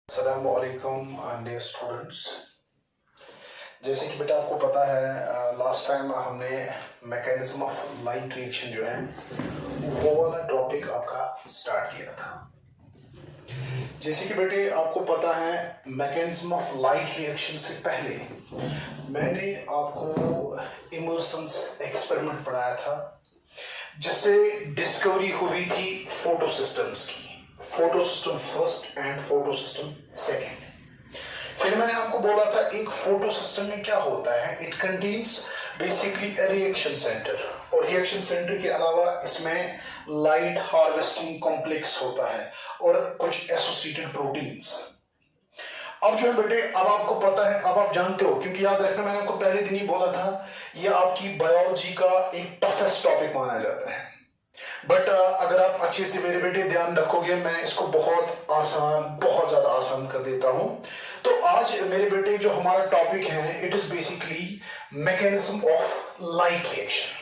अस्सलामुअलैकुम dear students. जैसे कि बेटा आपको पता है लास्ट टाइम हमने मैकेनिज्म ऑफ लाइट रिएक्शन जो है वो वाला टॉपिक आपका स्टार्ट किया था। जैसे कि बेटे आपको पता है मैकेनिज्म ऑफ लाइट रिएक्शन से पहले मैंने आपको इमर्सन्स एक्सपेरिमेंट पढ़ाया था जिससे डिस्कवरी हुई थी फोटो सिस्टम्स की, photo system first and photo system second. फिर मैंने आपको बोला था एक फोटो सिस्टम में क्या होता है, it contains basically reaction centre, और रिएक्शन सेंटर के अलावा इसमें लाइट हार्वेस्टिंग कॉम्प्लेक्स होता है और कुछ एसोसिएटेड प्रोटीन्स। अब जो है बेटे अब आपको पता है, अब आप जानते हो, क्योंकि याद रखना मैंने आपको पहले दिन ही बोला था ये आपकी बायोलॉजी का एक टफेस्ट टॉपिक माना जाता है। बट अगर आप अच्छे से मेरे बेटे ध्यान रखोगे मैं इसको बहुत आसान, बहुत ज्यादा आसान कर देता हूं। तो आज मेरे बेटे जो हमारा टॉपिक है it is basically mechanism of light reaction.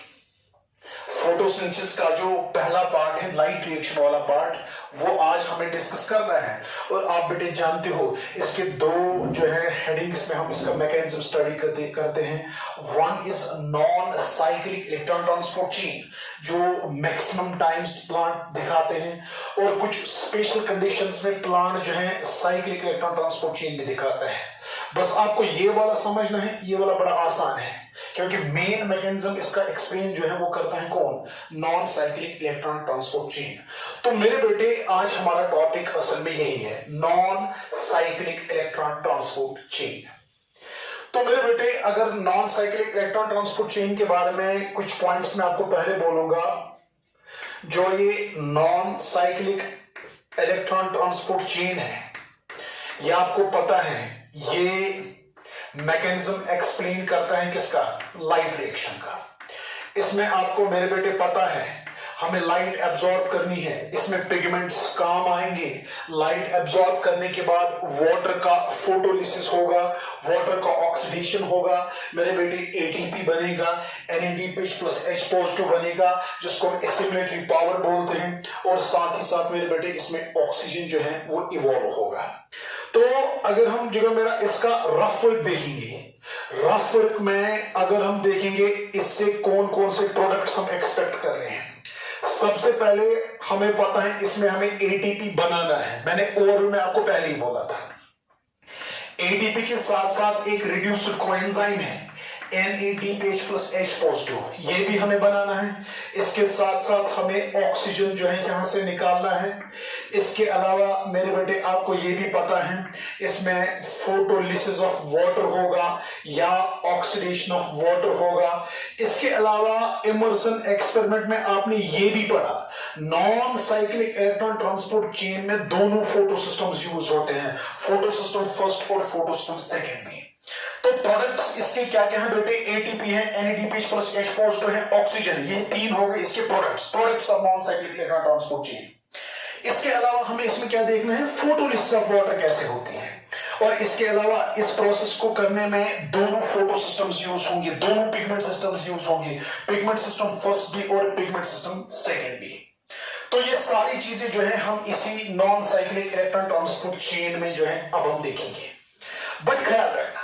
Photosynthesis का जो पहला पार्ट है, लाइट रिएक्शन वाला पार्ट, वो आज हमें डिस्कस करना है। और आप बेटे जानते हो इसके दो जो है हेडिंग्स में हम इसका मैकेनिज्म स्टडी करते हैं। One is non cyclic electron transport chain जो मैक्सिमम टाइम्स प्लांट दिखाते हैं, और कुछ स्पेशल कंडीशंस में प्लांट जो है साइक्लिक इलेक्ट्रॉन ट्रांसपोर्ट चेन भी दिखाता है। बस आपको ये वाला समझना है, ये वाला बड़ा आसान है क्योंकि मेन मैकेनिज्म इसका एक्सप्लेन जो है वो करता है कौन, non cyclic electron transport chain. तो मेरे बेटे आज हमारा टॉपिक असल में यही है, non cyclic electron transport chain. तो मेरे बेटे अगर non cyclic electron transport chain के बारे में कुछ पॉइंट्स मैं आपको पहले बोलूंगा। जो ये non cyclic electron transport chain है, ये आपको पता है ये मैकेनिज्म एक्सप्लेन करता है किसका, लाइट रिएक्शन का। इसमें आपको मेरे बेटे पता है हमें लाइट एब्जॉर्ब करनी है, इसमें पिगमेंट्स काम आएंगे। लाइट एब्जॉर्ब करने के बाद वाटर का फोटोलिसिस होगा, वाटर का ऑक्सीडेशन होगा, मेरे बेटे एटीपी बनेगा, NADH प्लस H पॉजिटिव बनेगा जिसको हम एसिमिलेटरी पावर बोलते हैं, और साथ ही साथ मेरे बेटे इसमें ऑक्सीजन जो है वो इवॉल्व होगा। तो अगर हम जो मेरा इसका रफ वर्क देखेंगे, रफ वर्क में अगर हम देखेंगे इससे कौन कौन से प्रोडक्ट्स हम एक्सपेक्ट कर रहे हैं। सबसे पहले हमें पता है इसमें हमें एटीपी बनाना है, मैंने ओवरव्यू में आपको पहले ही बोला था। एटीपी के साथ साथ एक रिड्यूस्ड कोएंजाइम है NADH प्लस H पॉजिटिव, ये भी हमें बनाना है। इसके साथ साथ हमें ऑक्सीजन जो है यहां से निकालना है। इसके अलावा मेरे बेटे आपको ये भी पता है इसमें फोटोलिसिस ऑफ वाटर होगा या ऑक्सीडेशन ऑफ वाटर होगा। इसके अलावा इमर्सन एक्सपेरिमेंट में आपने ये भी पढ़ा non cyclic electron transport chain में दोनों फोटो सिस्टम्स यूज होते हैं, फोटो सिस्टम फर्स्ट और फोटो सिस्टम सेकेंड में। तो प्रोडक्ट्स इसके क्या क्या हैं बेटे, एटीपी है, NADH प्लस H पॉजिटिव है, ऑक्सीजन, ये तीन हो गए इसके products of non cyclic electron transport chain. इसके अलावा हमें इसमें क्या देखना है, फोटोलिसिस ऑफ वाटर कैसे होती है। और इसके अलावा इस प्रोसेस को करने में दोनों फोटो सिस्टम्स यूज होंगे, दोनों पिगमेंट सिस्टम्स यूज होंगे, पिगमेंट सिस्टम फर्स्ट भी और पिगमेंट सिस्टम सेकेंड भी। तो ये सारी चीजें जो है हम इसी non cyclic electron transport chain में जो है अब हम देखेंगे। बट ख्याल रखना,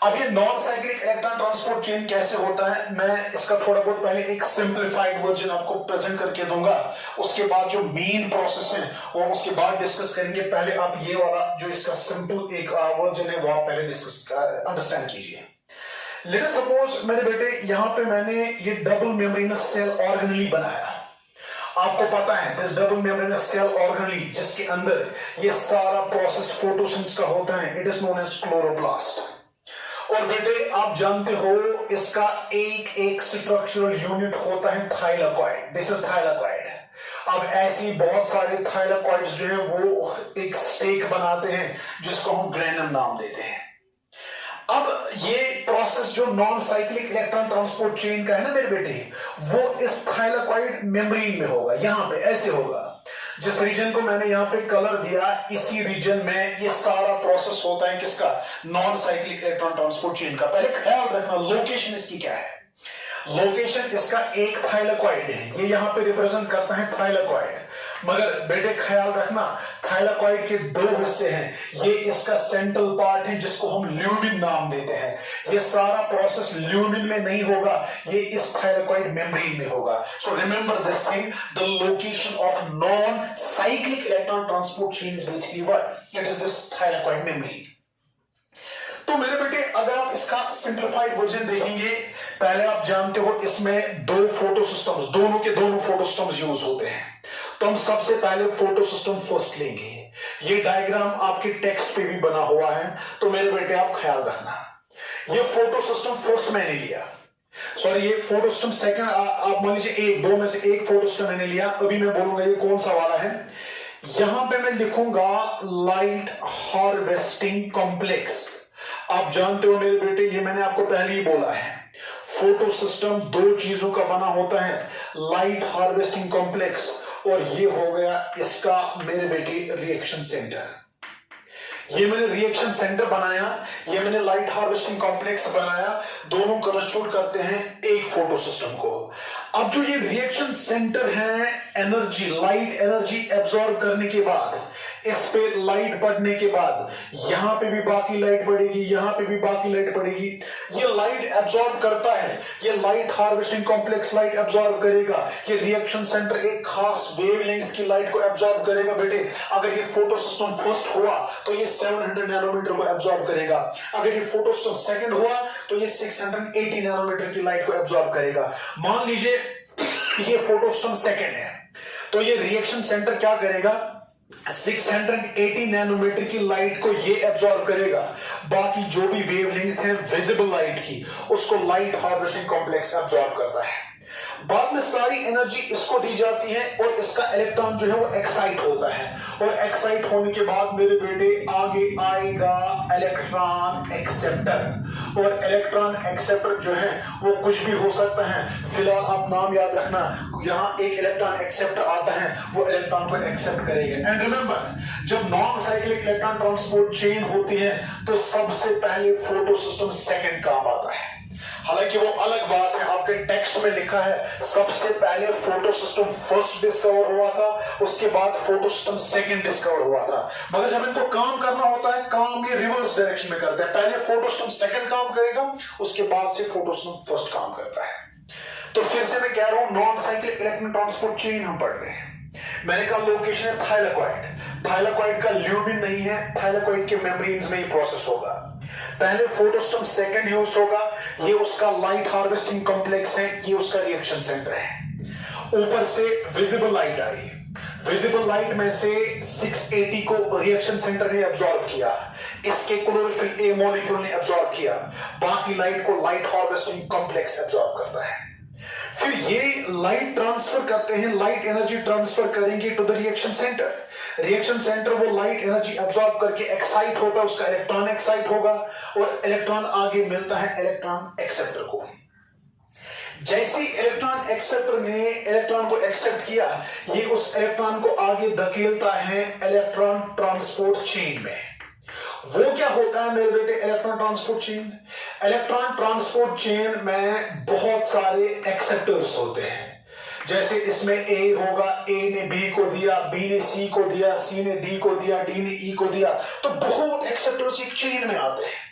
अब ये non cyclic electron transport chain कैसे होता है, मैं इसका थोड़ा बहुत पहले एक सिंप्लीफाइड वर्जन आपको प्रेजेंट करके दूंगा। उसके बाद जो मेन प्रोसेस है वो उसके बाद डिस्कस करेंगे। पहले आप ये वाला जो इसका सिंपल एक वर्जन है वो आप पहले डिस्कस अंडरस्टैंड कीजिए। लेट्स सपोज मेरे बेटे यहां पे मैंने ये डबल मेम्ब्रेनस सेल ऑर्गेनेली बनाया। आपको पता है this double membranous cell organelle जिसके अंदर ये सारा प्रोसेस फोटोसिंथेसिस का होता है, it is known as chloroplast. और बेटे आप जानते हो इसका एक एक स्ट्रक्चरल यूनिट होता है थाइलाकॉइड, दिस इज थाइलाकॉइड। अब ऐसी बहुत सारे थाइलाकॉइड्स जो है वो एक स्टेक बनाते हैं जिसको हम ग्रेनम नाम देते हैं। अब ये प्रोसेस जो non cyclic electron transport chain का है ना मेरे बेटे, वो इस थाइलाकॉइड मेम्ब्रेन में होगा, यहां पे ऐसे होगा। जिस रीजन को मैंने यहां पे कलर दिया, इसी रीजन में ये सारा प्रोसेस होता है किसका, non cyclic electron transport chain का। पहले ख्याल रखना लोकेशन इसकी क्या है, लोकेशन इसका एक थाइलाकॉइड है, ये यहां पे रिप्रेजेंट करता है थाइलाकॉइड। मगर बेटे ख्याल रखना, थाइलाकॉइड के दो हिस्से हैं। ये इसका सेंट्रल पार्ट है जिसको हम ल्यूमिन नाम देते हैं। ये सारा प्रोसेस ल्यूमिन में नहीं होगा, ये इस थाइलाकॉइड मेम्ब्रेन में होगा। So remember this thing, the location of non cyclic electron transport chain is basically what? It is this thylakoid membrane. तो मेरे बेटे अगर आप इसका सिंप्लीफाइड वर्जन देखेंगे, पहले आप जानते हो इसमें दो फोटो सिस्टम्स, दोनों के दोनों फोटो सिस्टम्स यूज होते हैं। तो हम सबसे पहले फोटो सिस्टम फर्स्ट लेंगे। ये डायग्राम आपके टेक्स्ट पे भी बना हुआ है, तो मेरे बेटे आप ख्याल रखना। ये फोटो सिस्टम फर्स्ट मैंने लिया, सॉरी ये फोटो सिस्टम सेकंड, आप मान लीजिए एक दो में से एक फोटो सिस्टम मैंने लिया। अभी मैं बोलूंगा ये कौन सा वाला है। यहां पे मैं लिखूंगा लाइट हार्वेस्टिंग कॉम्प्लेक्स। आप जानते हो मेरे बेटे, ये मैंने आपको पहले ही बोला है, फोटो सिस्टम दो चीजों का बना होता है, लाइट हार्वेस्टिंग कॉम्प्लेक्स और ये हो गया इसका मेरे बेटे रिएक्शन सेंटर। ये मैंने रिएक्शन सेंटर बनाया, ये मैंने लाइट हार्वेस्टिंग कॉम्प्लेक्स बनाया, दोनों कंस्टिट्यूट करते हैं एक फोटो सिस्टम को। अब जो ये रिएक्शन सेंटर है, एनर्जी, लाइट एनर्जी एब्सॉर्ब करने के बाद, इस पे लाइट पड़ने के बाद यहां पे भी बाकी लाइट पड़ेगी, यहां पे भी बाकी लाइट पड़ेगी। ये लाइट एब्सॉर्ब करता है, ये light harvesting complex light absorb करेगा। ये रिएक्शन सेंटर एक खास वेवलेंथ की लाइट को एब्सॉर्ब करेगा। बेटे अगर ये फोटो सिस्टम फर्स्ट हुआ तो ये 700 नैनोमीटर को एब्सॉर्ब करेगा, अगर ये फोटो सिस्टम सेकंड हुआ तो ये 680 नैनोमीटर की लाइट को एब्सॉर्ब करेगा। मान लीजिए ये फोटो सिस्टम सेकंड है, तो ये रिएक्शन सेंटर क्या करेगा, 680 नैनोमीटर की लाइट को ये एब्सॉर्ब करेगा। बाकी जो भी वेवलेंथ है विजिबल लाइट की, उसको लाइट हार्वेस्टिंग कॉम्प्लेक्स एब्सॉर्ब करता है। बाद में सारी एनर्जी इसको दी जाती है और इसका इलेक्ट्रॉन जो है वो एक्साइट होता है, और एक्साइट होने के बाद मेरे बेटे आगे आएगा इलेक्ट्रॉन एक्सेप्टर। और इलेक्ट्रॉन एक्सेप्टर जो है वो कुछ भी हो सकता है, फिलहाल आप नाम याद रखना, यहां एक इलेक्ट्रॉन एक्सेप्टर आता है, वो इलेक्ट्रॉन को एक्सेप्ट करेगा। एंड रिमेंबर, जब non cyclic electron transport chain होती है तो सबसे पहले फोटो सिस्टम सेकंड काम आता है। हालांकि वो अलग बात है, आपके टेक्स्ट में लिखा है सबसे पहले फोटो सिस्टम फर्स्ट डिस्कवर हुआ था, उसके बाद फोटो सिस्टम सेकंड डिस्कवर हुआ था। मगर जब इनको काम करना होता है, काम ये रिवर्स डायरेक्शन में करते हैं। पहले फोटो सिस्टम सेकंड काम करेगा, उसके बाद से फोटो सिस्टम फर्स्ट काम करता है। तो फिर से मैं कह रहा हूं, non cyclic electron transport chain हम पढ़ रहे हैं। मैंने कहा लोकेशन है थाइलाकॉइड। थाइलाकॉइड का ल्यूमिन नहीं है, थाइलाकॉइड के मेम्ब्रेन्स में ही प्रोसेस होगा। पहले फोटोसिस्टम सेकंड यूज होगा, ये उसका लाइट हार्वेस्टिंग कॉम्प्लेक्स है, ये उसका रिएक्शन सेंटर है। ऊपर से विजिबल लाइट आई, विजिबल लाइट में से 680 को रिएक्शन सेंटर ने एब्सॉर्ब किया, इसके क्लोरोफिल ए मॉलिक्यूल ने एब्सॉर्ब किया, बाकी लाइट को लाइट हार्वेस्टिंग कॉम्प्लेक्स एब्सॉर्ब करता है। फिर ये लाइट ट्रांसफर करते हैं, लाइट एनर्जी ट्रांसफर करेंगे to the reaction centre. Reaction centre वो लाइट एनर्जी एब्सॉर्ब करके एक्साइट होगा, उसका इलेक्ट्रॉन एक्साइट होगा और इलेक्ट्रॉन आगे मिलता है इलेक्ट्रॉन एक्सेप्टर को। जैसे इलेक्ट्रॉन एक्सेप्टर ने इलेक्ट्रॉन को एक्सेप्ट किया, ये उस इलेक्ट्रॉन को आगे धकेलता है इलेक्ट्रॉन ट्रांसपोर्ट चेन में। वो क्या होता है मेरे बेटे electron transport chain? Electron transport chain में बहुत सारे एक्सेप्टर्स होते हैं। जैसे इसमें ए होगा, ए ने बी को दिया, बी ने सी को दिया, सी ने डी को दिया, डी ने ई को दिया, तो बहुत एक्सेप्टर्स एक चेन में आते हैं।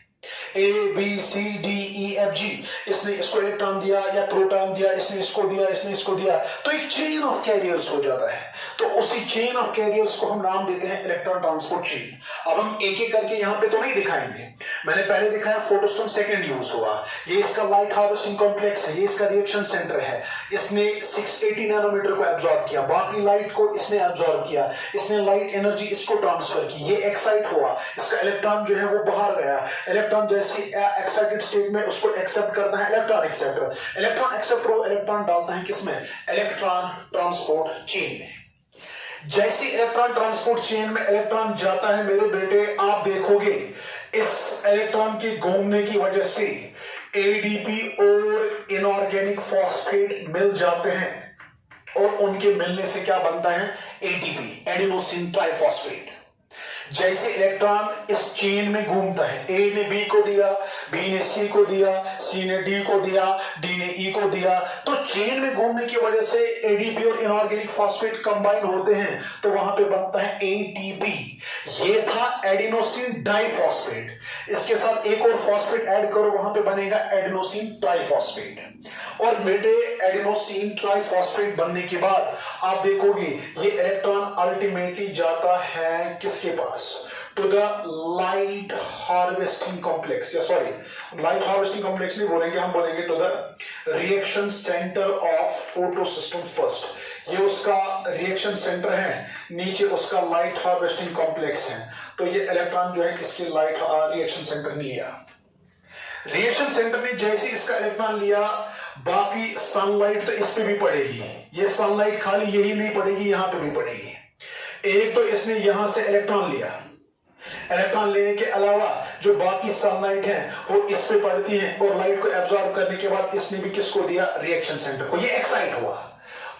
A B C D E F G, इसने इसको इलेक्ट्रॉन दिया या प्रोटॉन दिया, इसने इसको दिया, इसने इसको दिया, तो एक चेन ऑफ कैरियर्स हो जाता है। तो उसी चेन ऑफ कैरियर्स को हम नाम देते हैं इलेक्ट्रॉन ट्रांसपोर्ट चेन। अब हम एक एक करके यहां पे तो नहीं दिखाएंगे, मैंने पहले दिखाया फोटोसिस्टम सेकंड यूज हुआ, ये इसका लाइट हार्वेस्टिंग कॉम्प्लेक्स है, ये इसका रिएक्शन सेंटर है, इसने 680 नैनोमीटर को एब्सॉर्ब किया, बाकी लाइट को इसने एब्सॉर्ब किया, इसने लाइट एनर्जी इसको ट्रांसफर की, ये एक्साइट हुआ, इसका इलेक्ट्रॉन जो है वो बाहर गया, इलेक्ट्रॉन जैसे एक्साइटेड स्टेट में उसको एक्सेप्ट करता है electron acceptor, electron acceptor electron डालता है किसमें? इलेक्ट्रॉन ट्रांसपोर्ट चेन में। जैसे इलेक्ट्रॉन ट्रांसपोर्ट चेन में इलेक्ट्रॉन जाता है मेरे बेटे, आप देखोगे इस इलेक्ट्रॉन के घूमने की वजह से एडीपी और इनऑर्गेनिक फॉस्फेट मिल जाते हैं, और उनके मिलने से क्या बनता है? ATP, adenosine triphosphate. जैसे इलेक्ट्रॉन इस चेन में घूमता है, ए ने बी को दिया, बी ने सी को दिया, सी ने डी को दिया, डी ने ई को दिया, तो चेन में घूमने की वजह से एडीपी और इनऑर्गेनिक फॉस्फेट कंबाइन होते हैं, तो वहां पे बनता है एटीपी। ये था एडिनोसिन डाइफॉस्फेट, इसके साथ एक और फॉस्फेट ऐड करो, वहां पे बनेगा एडिनोसिन ट्राइफॉस्फेट। और बेटे एडिनोसिन ट्राइफॉस्फेट बनने के बाद आप देखोगे ये इलेक्ट्रॉन अल्टीमेटली जाता है किसके पास, to the light harvesting complex, या सॉरी लाइट हार्वेस्टिंग कॉम्प्लेक्स नहीं बोलेंगे, हम बोलेंगे to the reaction centre of photosystem first. ये उसका रिएक्शन सेंटर है, नीचे उसका लाइट हार्वेस्टिंग कॉम्प्लेक्स है, तो ये इलेक्ट्रॉन जो है इसके लाइट रिएक्शन सेंटर नहीं है। रिएक्शन सेंटर ने जैसे इसका इलेक्ट्रॉन लिया, बाकी सनलाइट तो इस पे भी पड़ेगी, ये सनलाइट खाली यही नहीं पड़ेगी, यहां पे भी पड़ेगी। एक तो इसने यहां से इलेक्ट्रॉन लिया, इलेक्ट्रॉन लेने के अलावा जो बाकी सनलाइट है वो इस पे पड़ती है, और लाइट को एब्जॉर्ब करने के बाद इसने भी किसको दिया, रिएक्शन सेंटर को। ये एक्साइट हुआ,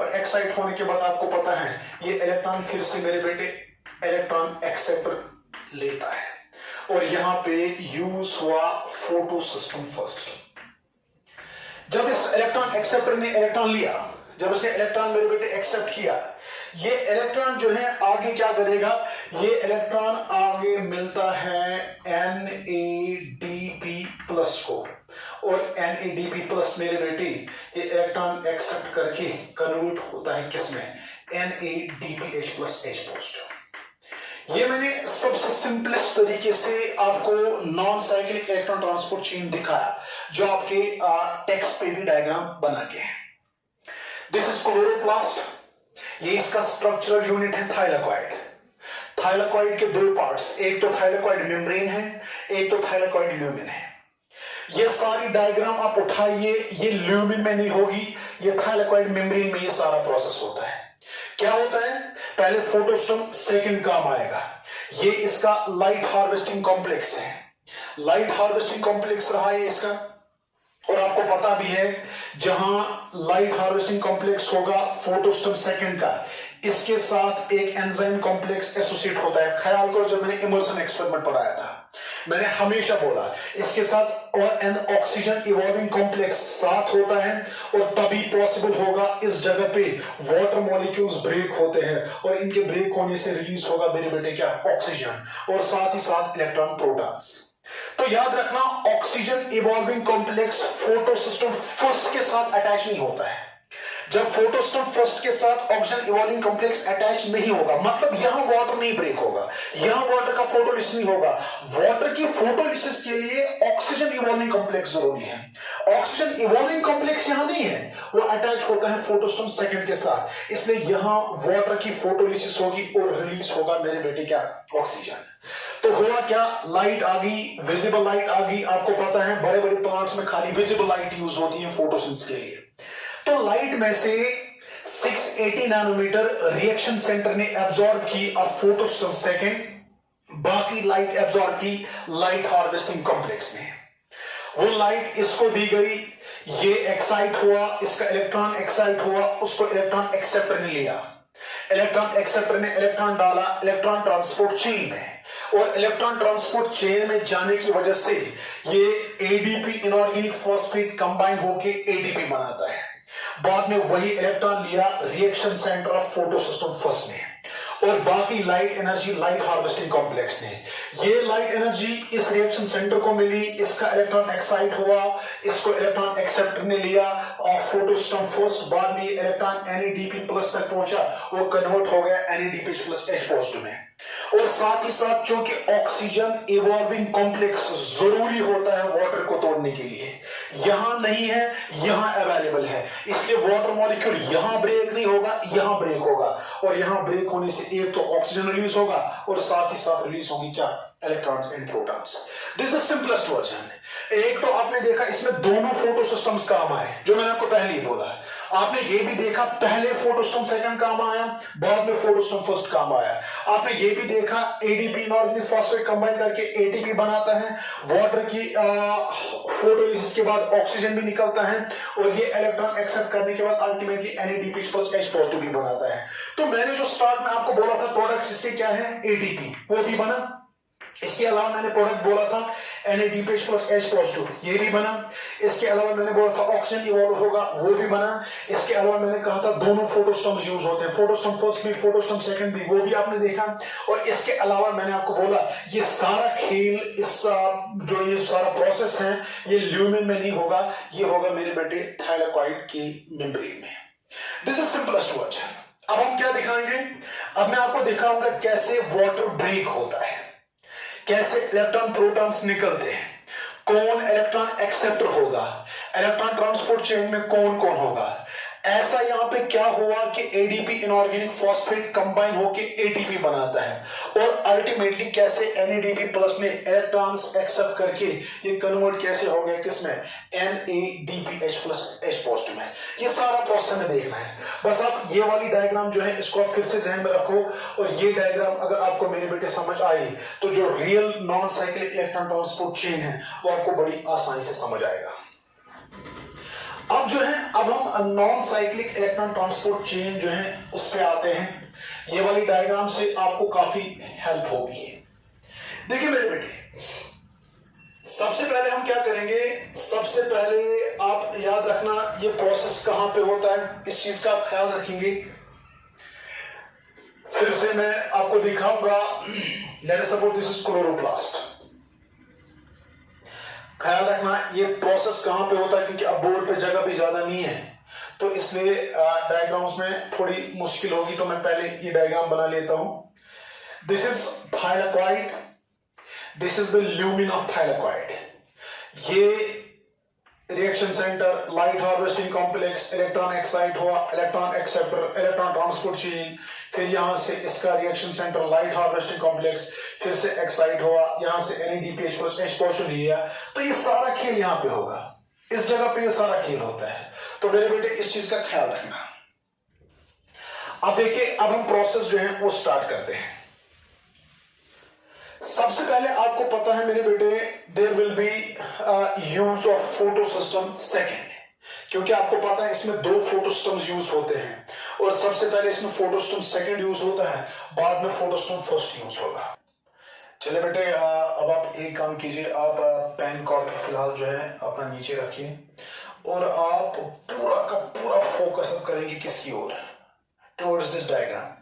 और एक्साइट होने के बाद आपको पता है ये इलेक्ट्रॉन फिर से मेरे बेटे इलेक्ट्रॉन एक्सेप्टर लेता है, और यहां पे यूज हुआ फोटोसिस्टम फर्स्ट। जब इस इलेक्ट्रॉन एक्सेप्टर ने इलेक्ट्रॉन लिया, जब उसने इलेक्ट्रॉन मेरे बेटे एक्सेप्ट किया, ये इलेक्ट्रॉन जो है आगे क्या करेगा, ये इलेक्ट्रॉन आगे मिलता है NADP प्लस को, और NADP प्लस मेरे बेटे ये इलेक्ट्रॉन एक्सेप्ट करके कन्वर्ट होता है किसमें, NADPH प्लस H पोस्ट। ये मैंने सबसे सिंपलेस्ट तरीके से आपको non cyclic electron transport chain दिखाया, जो आपके टेक्स्ट पे भी डायग्राम बना के है। दिस इज क्लोरोप्लास्ट, ये इसका स्ट्रक्चरल यूनिट है थाइलाकॉइड। थाइलाकॉइड के दो पार्ट्स, एक तो थाइलाकॉइड मेम्ब्रेन है, एक तो थाइलाकॉइड ल्यूमेन है। ये सारी डायग्राम आप उठाइए, ये ल्यूमेन में नहीं होगी, ये थाइलाकॉइड मेम्ब्रेन में ये सारा प्रोसेस होता है। क्या होता है, पहले फोटोसिस्टम सेकंड काम आएगा, ये इसका लाइट हार्वेस्टिंग कॉम्प्लेक्स है, लाइट हार्वेस्टिंग कॉम्प्लेक्स रहा है इसका, और आपको पता भी है जहां लाइट हार्वेस्टिंग कॉम्प्लेक्स होगा फोटोसिस्टम सेकंड का, इसके साथ एक एंजाइम कॉम्प्लेक्स एसोसिएट होता है। ख्याल करो जब मैंने इमर्सन एक्सपेरिमेंट पढ़ाया था, मैंने हमेशा बोला इसके साथ एन ऑक्सीजन इवॉल्विंग कॉम्प्लेक्स साथ होता है, और तभी पॉसिबल होगा इस जगह पे वाटर मॉलिक्यूल्स ब्रेक होते हैं, और इनके ब्रेक होने से रिलीज होगा मेरे बेटे क्या, ऑक्सीजन, और साथ ही साथ इलेक्ट्रॉन प्रोटॉन्स। तो याद रखना oxygen evolving complex photosystem first के साथ अटैच नहीं होता है। जब फोटोसिस्टम फर्स्ट के साथ ऑक्सीजन इवॉल्विंग कॉम्प्लेक्स अटैच नहीं होगा, मतलब यहां वाटर नहीं ब्रेक होगा, यहां वाटर का फोटोलिसिस नहीं होगा। वाटर की फोटोलिसिस के लिए ऑक्सीजन इवॉल्विंग कॉम्प्लेक्स जरूरी है। ऑक्सीजन इवॉल्विंग कॉम्प्लेक्स यहां नहीं है, वो अटैच होता है फोटोसिस्टम सेकंड के साथ, इसलिए यहां वाटर की फोटोलिसिस होगी और रिलीज होगा मेरे बेटे क्या, ऑक्सीजन। तो हुआ क्या, लाइट आ गई, विजिबल लाइट आ गई। आपको पता है बड़े बड़े प्लांट्स में खाली विजिबल लाइट यूज होती है फोटोसिंथेसिस के लिए। तो लाइट में से 680 नैनोमीटर रिएक्शन सेंटर ने एब्जॉर्ब की अब फोटोसिस्टम सेकंड, बाकी लाइट एब्जॉर्ब की लाइट हार्वेस्टिंग कॉम्प्लेक्स ने। वो लाइट इसको दी गई, ये एक्साइट हुआ, इसका इलेक्ट्रॉन एक्साइट हुआ, उसको इलेक्ट्रॉन एक्सेप्टर ने लिया, इलेक्ट्रॉन एक्सेप्टर ने इलेक्ट्रॉन डाला इलेक्ट्रॉन ट्रांसपोर्ट चेन में, और इलेक्ट्रॉन ट्रांसपोर्ट चेन में जाने की वजह से ये एडीपी इनऑर्गेनिक फॉस्फेट कंबाइन होके एटीपी बनाता है। बाद में वही इलेक्ट्रॉन लिया reaction centre of photosystem first ने, और बाकी light energy light harvesting complex ने। ये लाइट एनर्जी इस रिएक्शन सेंटर को मिली, इसका इलेक्ट्रॉन एक्साइट हुआ, इसको इलेक्ट्रॉन एक्सेप्टर ने लिया और फोटोसिस्टम फर्स्ट, बाद में इलेक्ट्रॉन NADP प्लस तक पहुंचा, वो कन्वर्ट हो गया NADPH प्लस H पॉजिटिव में। और साथ ही साथ चूंकि ऑक्सीजन इवॉल्विंग कॉम्प्लेक्स जरूरी होता है वाटर को तोड़ने के लिए, यहां नहीं है, यहां अवेलेबल है, इसलिए वाटर मॉलिक्यूल यहां ब्रेक नहीं होगा, यहां ब्रेक होगा, और यहां ब्रेक होने से एक तो ऑक्सीजन रिलीज होगा और साथ ही साथ रिलीज होगी क्या, electrons and protons. This is the simplest version. एक तो आपने देखा इसमें दोनों फोटोसिस्टम्स काम आए, जो मैंने आपको पहले ही बोला। आपने ये भी देखा पहले फोटोस्टॉम सेकंड काम आया, बाद में फोटोस्टॉम फर्स्ट काम आया। आपने ये भी देखा एडीपी इनऑर्गेनिक फॉस्फेट कंबाइन करके एटीपी बनाता है, वाटर की फोटोलिसिस के बाद ऑक्सीजन भी निकलता है और ये इलेक्ट्रॉन एक्सेप्ट करने के बाद ultimately NADPH plus H positive भी बनाता है। तो मैंने जो स्टार्ट में आपको बोला था प्रोडक्ट इसके क्या है, एटीपी, वो भी बना। इसके अलावा मैंने प्रोडक्ट बोला था NADPH प्लस H पॉजिटिव, ये भी बना। इसके अलावा मैंने बोला था ऑक्सीजन इवॉल्व होगा, वो भी बना। इसके अलावा मैंने कहा था दोनों फोटोस्टॉम्स यूज होते हैं, फोटोस्टॉम फर्स्ट भी फोटोस्टॉम सेकंड भी, वो भी आपने देखा। और इसके अलावा मैंने आपको बोला ये सारा खेल, इस जो ये सारा प्रोसेस है ये ल्यूमेन में नहीं होगा, ये होगा मेरे बेटे थाइलाकॉइड की मेम्ब्रेन में। This is simplest word. अब हम क्या दिखाएंगे, अब मैं आपको दिखाऊंगा कैसे वाटर ब्रेक होता है, कैसे इलेक्ट्रॉन प्रोटॉन्स निकलते हैं, कौन इलेक्ट्रॉन एक्सेप्टर होगा, इलेक्ट्रॉन ट्रांसपोर्ट चेन में कौन कौन होगा, ऐसा यहां पे क्या हुआ कि एडीपी इनऑर्गेनिक फॉस्फेट कंबाइन होके एटीपी बनाता है, और अल्टीमेटली कैसे NADP प्लस ने इलेक्ट्रॉन्स एक्सेप्ट करके ये कन्वर्ट कैसे हो गया किसमें, NADPH प्लस H पॉजिटिव में। ये सारा प्रोसेस में देखना है। बस आप ये वाली डायग्राम जो है इसको आप फिर से ध्यान में रखो, और ये डायग्राम अगर आपको मेरे बेटे समझ आई तो जो real non cyclic electron transport chain है वो आपको बड़ी आसानी से समझ आएगा। अब जो है, अब हम non cyclic electron transport chain जो है उस पे आते हैं। ये वाली डायग्राम से आपको काफी हेल्प होगी। देखिए मेरे बेटे, सबसे पहले हम क्या करेंगे, सबसे पहले आप याद रखना ये प्रोसेस कहां पे होता है, इस चीज का आप ख्याल रखेंगे। फिर से मैं आपको दिखाऊंगा, let us suppose this is chloroplast. ख्याल रखना ये प्रोसेस कहां पे होता है, क्योंकि अब बोर्ड पे जगह भी ज्यादा नहीं है तो इसलिए डायग्राम्स में थोड़ी मुश्किल होगी, तो मैं पहले ये डायग्राम बना लेता हूं। This is thylakoid, this is the lumen of thylakoid. ये reaction centre, light harvesting complex, electron excite हुआ, electron acceptor, electron transport chain, फिर यहां से इसका reaction centre, light harvesting complex, फिर से एक्साइट हुआ, यहां से NADPH प्लस H पॉजिटिव लिया। तो ये सारा खेल यहां पे होगा, इस जगह पे ये सारा खेल होता है। तो मेरे बेटे इस चीज का ख्याल रखना। अब देखिए, अब हम प्रोसेस जो है वो स्टार्ट करते हैं। सबसे पहले आपको पता है मेरे बेटे, there will be use of photosystem second, क्योंकि आपको पता है इसमें दो फोटो सिस्टम्स यूज होते हैं, और सबसे पहले इसमें फोटो सिस्टम सेकेंड यूज होता है, बाद में फोटो सिस्टम फर्स्ट यूज होगा। चलिए बेटे, अब आप एक काम कीजिए, आप पेन कॉपी फिलहाल जो है अपना नीचे रखिए, और आप पूरा का पूरा फोकस अब करेंगे किसकी ओर, टुवर्ड्स दिस डायग्राम।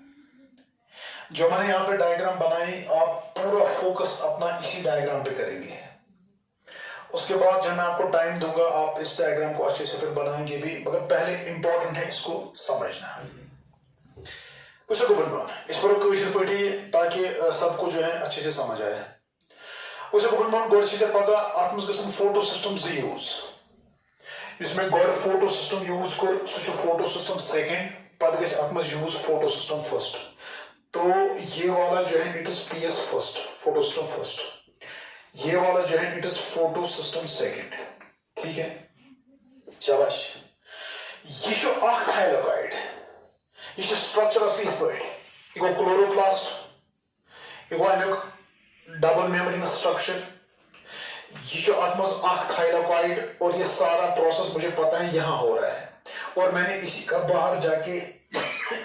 जो मैंने यहाँ पे डायग्राम बनाई, आप पूरा फोकस अपना इसी डायग्राम पे करेंगे। उसके बाद जब मैं आपको टाइम दूंगा आप इस डायग्राम को अच्छे से फिर बनाएंगे भी, मगर पहले इंपॉर्टेंट है इसको समझना। उसे को बनवाना इस पर पढ़िए ताकि सबको जो है अच्छे से समझ आए। उसे को बनवाना गोड़ से पता आप गसन फोटो सिस्टम से यूज, इसमें गोड़ फोटो सिस्टम यूज कर सो फोटो सिस्टम सेकंड, पद गस अत यूज फोटो सिस्टम फर्स्ट। तो ये वाला जो है it is PS first, photo system first, ये वाला जो है it is photo system second. ठीक है, शाबाश। ये जो थाइलाकॉइड, ये स्ट्रक्चर असली पे ये क्लोरोप्लास्ट, ये डबल मेम्ब्रेन स्ट्रक्चर, ये जो थाइलाकॉइड, और ये सारा प्रोसेस मुझे पता है यहां हो रहा है, और मैंने इसी का बाहर जाके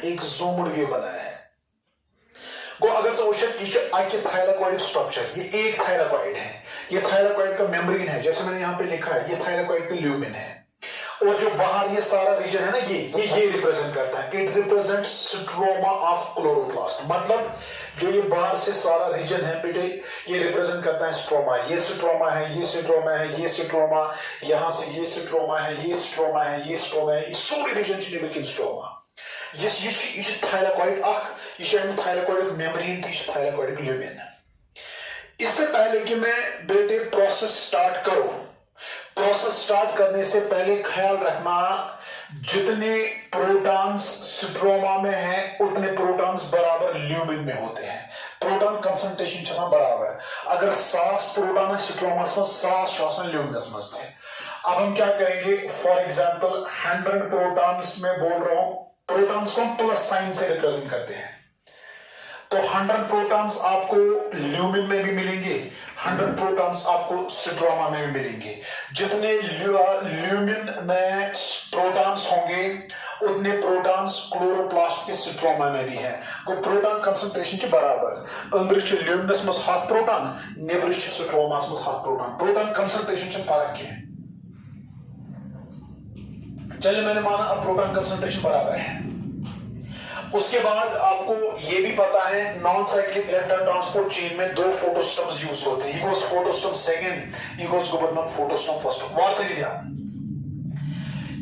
एक ज़ूम्ड व्यू बनाया है। गो अगर ये थाइलाकॉइड स्ट्रक्चर, ये एक थाइलाकॉइड है, ये थाइलाकॉइड का मेम्ब्रेन है, जैसे मैंने यहां पे लिखा है ये थाइलाकॉइड का ल्यूमेन है, और जो बाहर ये सारा रीजन है ना, ये रिप्रेजेंट करता है, it represents stroma of chloroplast. मतलब जो ये बाहर से सारा रीजन है बेटे, ये रिप्रेजेंट करता है स्ट्रोमा। ये स्ट्रोमा है, ये स्ट्रोमा है, ये स्ट्रोमा, यहां से ये स्ट्रोमा है, ये स्ट्रोमा है, ये स्ट्रोमा है, सोरी रीजन च निकल स्ट्रोमा। ये थाइलाकॉइड ये थाइलाकॉइड मेम्ब्रेन, थाइलाकॉइड ल्यूमेन। इससे पहले कि मैं बेटे प्रोसेस स्टार्ट करूं, प्रोसेस स्टार्ट करने से पहले ख्याल रखना जितने प्रोटॉन्स स्ट्रोमा में हैं उतने प्रोटॉन्स बराबर ल्यूमेन में होते हैं। प्रोटॉन कंसंट्रेशन बराबर, अगर 100 प्रोटॉन स्ट्रोमा 100 ल्यूमिनस मज थे, अब हम क्या करेंगे, फॉर एग्जाम्पल 100 प्रोटॉन्स में बोल रहा हूं, प्रोटॉन्स को हम प्लस साइन से रिप्रेजेंट करते हैं, तो 100 प्रोटॉन्स आपको ल्यूमिन में भी मिलेंगे, 100 प्रोटॉन्स आपको स्ट्रोमा में भी मिलेंगे। जितने ल्यूमिन में प्रोटॉन्स होंगे उतने प्रोटॉन्स क्लोरोप्लास्ट के स्ट्रोमा में भी हैं। को प्रोटॉन कंसंट्रेशन के बराबर अंदर ल्यूमिनस में हाथ प्रोटॉन, नेबर स्ट्रोमा में हाथ प्रोटॉन, प्रोटॉन कंसंट्रेशन से फर्क है। चलिए मैंने माना अब प्रोटॉन कंसंट्रेशन बराबर है। उसके बाद आपको यह भी पता है non cyclic electron transport chain में दो फोटोस्टम्स यूज होते हैं, इगोस फोटोस्टम सेकंड, इगोस गवर्नमेंट फोटोस्टम फर्स्ट। वार्ता जी ध्यान,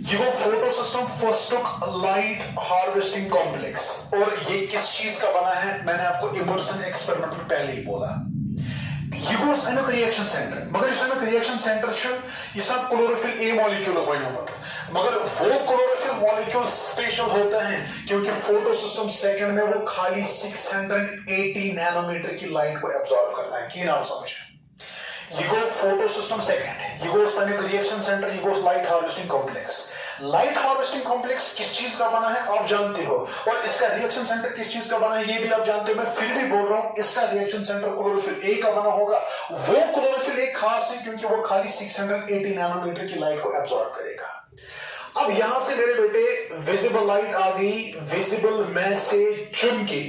ये photosystem first light harvesting complex, और ये किस चीज का बना है मैंने आपको इमर्सन एक्सपेरिमेंट में पहले ही बोला। यह अमुक रिएक्शन सेंटर, मगर इस अमुक रिएक्शन सेंटर यह सब क्लोरोफिल ए मॉलिक्यूल बनोमुत, मगर वो क्लोरोफिल मॉलिक्यूल स्पेशल होता है क्योंकि फोटोसिस्टम सेकंड में वो खाली 680 नैनोमीटर की लाइट को एब्जॉर्ब करता है। की नाम समझ, ये गो फोटोसिस्टम सेकंड, ये गो अमुक रिएक्शन सेंटर, ये गो light harvesting complex. Light harvesting complex किस चीज का बना है आप जानते हो, और इसका रिएक्शन सेंटर किस चीज का बना है ये भी आप जानते हो। मैं फिर भी बोल रहा हूं, इसका रिएक्शन सेंटर क्लोरोफिल ए का बना होगा। वो क्लोरोफिल ए खास है क्योंकि वो खाली 680 नैनोमीटर की लाइट को एब्जॉर्ब करेगा। अब यहां से मेरे बेटे विजिबल लाइट आ गई, विजिबल में से चुन के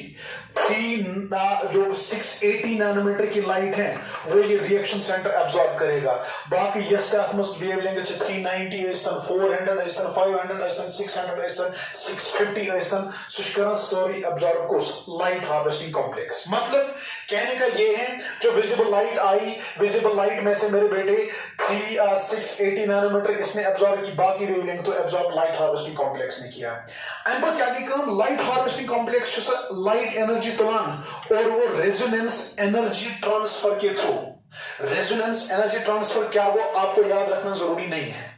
जो 680 नैनोमीटर की लाइट है वो ये रिएक्शन सेंटर एब्जॉर्ब करेगा। बाकी वेवलेंथ 390 400 500 600 650 सुशकरण सॉरी एब्जॉर्ब कोर्स लाइट हार्वेस्टिंग कॉम्प्लेक्स। मतलब कहने का ये है जो विजिबल लाइट आई, विजिबल लाइट में से मेरे बेटे 680 नैनोमीटर इसने एब्जॉर्ब की, बाकी वेवलेंथ तो एब्जॉर्ब लाइट हार्वेस्टिंग कॉम्प्लेक्स ने किया। एंड पर क्या की light harvesting complex light energy तुलान और वो रेजोनेंस एनर्जी ट्रांसफर के थ्रू, रेजोनेंस एनर्जी ट्रांसफर क्या वो आपको याद रखना जरूरी नहीं है,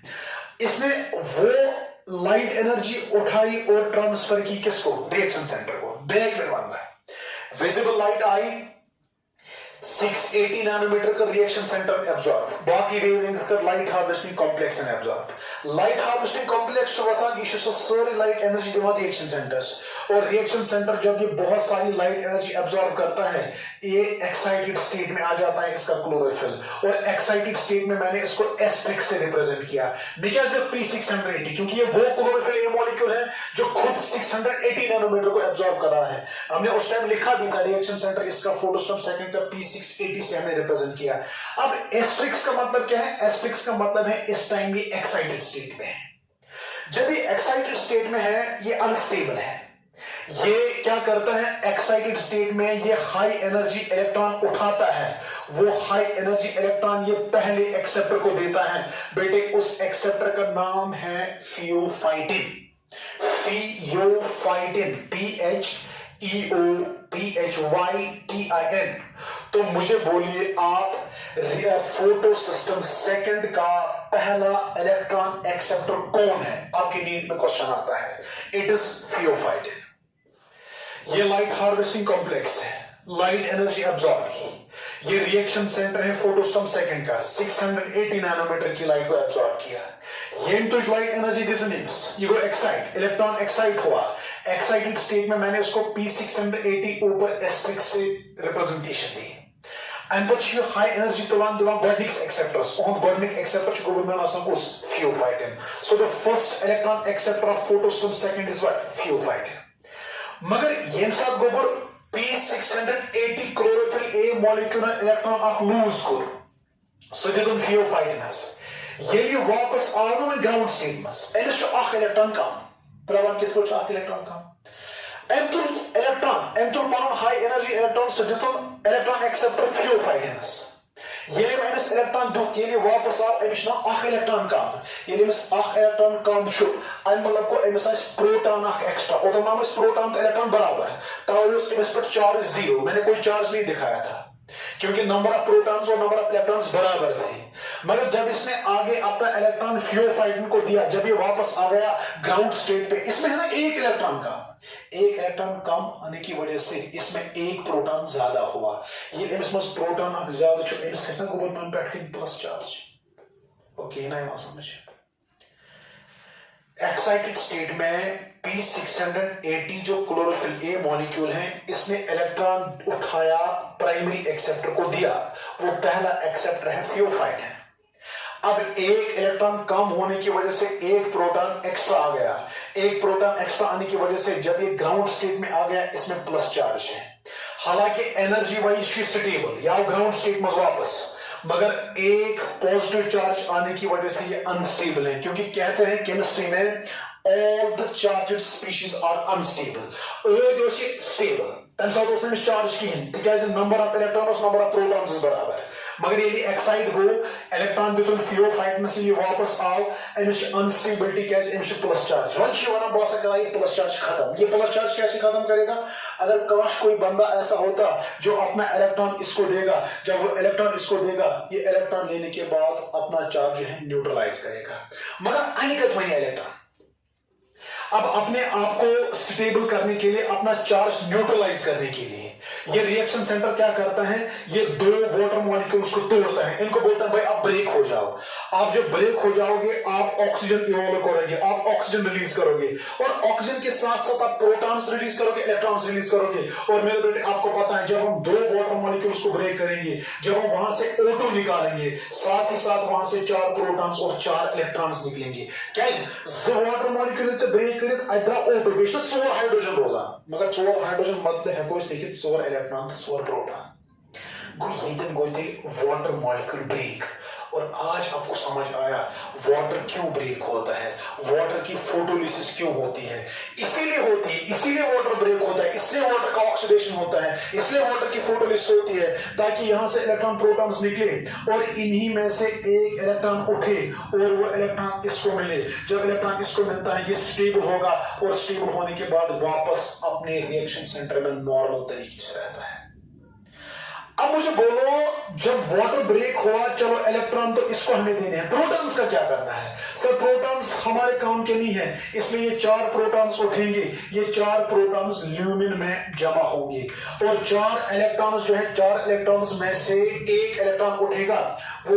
इसने वो लाइट एनर्जी उठाई और ट्रांसफर की किसको, रिएक्शन सेंटर को। बैक में बनना है विजिबल लाइट आई, 680 नैनोमीटर का रिएक्शन सेंटर एब्जॉर्ब, बाकी वेवलेंथ का लाइट हार्वेस्टिंग कॉम्प्लेक्स ने एब्जॉर्ब। लाइट हार्वेस्टिंग कॉम्प्लेक्स जो था ये सारी लाइट एनर्जी दिवा रिएक्शन सेंटर्स, और रिएक्शन सेंटर जब ये बहुत सारी लाइट एनर्जी एब्जॉर्ब करता है ये एक्साइटेड स्टेट में आ जाता है इसका क्लोरोफिल, और एक्साइटेड स्टेट में मैंने इसको एस्ट्रिक से रिप्रेजेंट किया बिकॉज़ ऑफ P680, क्योंकि ये वो क्लोरोफिल ए मॉलिक्यूल है जो खुद 680 नैनोमीटर को एब्जॉर्ब कर रहा है। हमने उस टाइम लिखा भी था रिएक्शन सेंटर इसका फोटोस्टॉम सेकंड का P680 से हमने रिप्रेजेंट किया। अब एस्ट्रिक्स का मतलब क्या है, एस्ट्रिक्स का मतलब है इस टाइम ये एक्साइटेड स्टेट में है। जब ये एक्साइटेड स्टेट में है ये अनस्टेबल है, ये क्या करता है एक्साइटेड स्टेट में ये हाई एनर्जी इलेक्ट्रॉन उठाता है, वो हाई एनर्जी इलेक्ट्रॉन ये पहले एक्सेप्टर को देता है। बेटे उस एक्सेप्टर का नाम है फियोफाइटिन, फियोफाइटिन PHEOPHYTIN। तो मुझे बोलिए आप फोटो सिस्टम सेकंड का पहला इलेक्ट्रॉन एक्सेप्टर कौन है, आपकी नीट में क्वेश्चन आता है, इट इज फियोफाइटिन। ये लाइट हार्वेस्टिंग कॉम्प्लेक्स है, लाइट एनर्जी एब्जॉर्ब की, ये रिएक्शन सेंटर है फोटोस्टॉम सेकंड का, 680 नैनोमीटर की लाइट को एब्जॉर्ब किया। ये तो लाइट एनर्जी डिसोनेंस, ये को एक्साइट, इलेक्ट्रॉन एक्साइट हुआ, एक्साइटेड स्टेट में मैंने उसको P680 ऊपर एस्ट्रिक्स से रिप्रेजेंटेशन दी। एंड पछ ये हाई एनर्जी तुलान दिवान गॉडनिक्स एक्सेप्टर्स, और गॉडनिक एक्सेप्टर छ गवर्नमेंट आसान कोस pheophytin. So the first electron acceptor of photosystem second is what, pheophytin. मगर ये साथ गोबर P680 chlorophyll a molecule electron अख लूज कर, सो दिदुन फियोफाइटिनस। ये वापस आनो में ग्राउंड स्टेट मस, एनिस छ अख इलेक्ट्रॉन कम, प्रवान कितको छ अख इलेक्ट्रॉन कम। एमटुल इलेक्ट्रॉन, एमटुल पान हाई एनर्जी इलेक्ट्रॉन से दिदुन इलेक्ट्रॉन एक्सेप्टर फियोफाइटिनस। ये एमिस इलेक्ट्रॉन दुत, ये वापस आव एमिस ना अख इलेक्ट्रॉन कम, ये एमिस अख इलेक्ट्रॉन कम छु, अम मतलब को एमिस आस प्रोटॉन अख एक्स्ट्रा, और नाम इस प्रोटॉन तो इलेक्ट्रॉन बराबर है, तो इस पर चार्ज 0, मैंने कोई चार्ज नहीं दिखाया था क्योंकि नंबर ऑफ प्रोटॉन्स और नंबर ऑफ इलेक्ट्रॉन्स बराबर थे। मगर जब इसने आगे अपना इलेक्ट्रॉन फियोफाइटिन को दिया, जब ये वापस आ गया ग्राउंड स्टेट पे, इसमें है ना एक इलेक्ट्रॉन का, एक इलेक्ट्रॉन कम आने की वजह से इसमें एक प्रोटॉन ज्यादा हुआ। ये एमिस मस प्रोटॉन ज्यादा छु, एमिस किसना को बोलते हैं प्लस चार्ज। ओके ना समझ। एक्साइटेड स्टेट में P680 जो क्लोरोफिल ए मॉलिक्यूल है, इसने इलेक्ट्रॉन उठाया, प्राइमरी एक्सेप्टर को दिया, वो पहला एक्सेप्टर है थियोफाइट है। अब एक इलेक्ट्रॉन कम होने की वजह से एक प्रोटॉन एक्स्ट्रा आ गया। एक प्रोटॉन एक्स्ट्रा आने की वजह से जब ये ग्राउंड स्टेट में आ गया, इसमें प्लस चार्ज है। हालांकि एनर्जी वाइज स्टेबल या ग्राउंड स्टेट में वापस, मगर एक पॉजिटिव चार्ज आने की वजह से ये अनस्टेबल है, क्योंकि कहते हैं केमिस्ट्री में all the charged species are unstable. Stable तम साथ उसने चार्ज कहें तिकाज number of electrons number of protons बराबर, मगर ये एक्साइट गो इलेक्ट्रॉन दितुन थियोफाइट से ये वापस आव अमिस अनस्टेबिलिटी क्या Amish plus charge one one बस कर प्लस चार्ज खत्म। ये प्लस चार्ज कैसे खत्म करेगा? अगर काश कोई बंदा ऐसा होता जो अपना इलेक्ट्रॉन इसको देगा, जब वो इलेक्ट्रॉन इसको देगा, ये इलेक्ट्रॉन लेने के बाद अपना चार्ज है न्यूट्रलाइज करेगा, मगर अनिकत वही इलेक्ट्रॉन अब अपने आप को स्टेबल करने के लिए, अपना चार्ज न्यूट्रलाइज करने के लिए ये रिएक्शन सेंटर क्या करता है? ये दो वाटर मॉलिक्यूल्स को तोड़ता है, इनको बोलता है भाई आप ब्रेक हो जाओ। आप जब ब्रेक हो जाओगे आप ऑक्सीजन इवॉल्व करोगे, आप ऑक्सीजन रिलीज करोगे, और ऑक्सीजन के साथ साथ आप प्रोटॉन्स रिलीज करोगे, इलेक्ट्रॉन्स रिलीज करोगे। और मेरे बेटे आपको पता है जब हम दो वाटर मॉलिक्यूल्स को ब्रेक करेंगे, जब हम वहां से O2 निकालेंगे, साथ ही साथ वहां से 4 प्रोटॉन्स और 4 इलेक्ट्रॉन्स निकलेंगे। क्या वाटर मॉलिक्यूल से ब्रेक O2 बेशक 4 हाइड्रोजन रोजान, मगर 4 हाइड्रोजन मतलब है कोई लिखित 4 इलेक्ट्रॉन 4 प्रोटॉन गो ये वाटर मॉलिक्यूल ब्रेक। और आज आपको समझ आया वाटर क्यों ब्रेक होता है, वाटर की फोटोलिसिस क्यों होती है, इसीलिए होती है, इसीलिए वाटर ब्रेक होता है, इसलिए वाटर का ऑक्सीडेशन होता है, इसलिए वाटर की फोटोलिसिस होती है, ताकि यहां से इलेक्ट्रॉन प्रोटॉन्स निकले और इन्हीं में से एक इलेक्ट्रॉन उठे और वो इलेक्ट्रॉन इसको मिले। जब इलेक्ट्रॉन इसको मिलता है ये स्टेबल होगा, और स्टेबल होने के बाद वापस अपने रिएक्शन सेंटर में नॉर्मल तरीके से रहता है। अब मुझे बोलो जब वाटर ब्रेक हुआ, चलो इलेक्ट्रॉन तो इसको हमें देने हैं, प्रोटॉन्स का क्या करना है? सर प्रोटॉन्स हमारे काम के नहीं है, इसलिए ये 4 प्रोटॉन्स उठेंगे, ये 4 प्रोटॉन्स ल्यूमिन में जमा होंगे, और 4 इलेक्ट्रॉन्स जो है 4 इलेक्ट्रॉन्स में से एक इलेक्ट्रॉन उठेगा, वो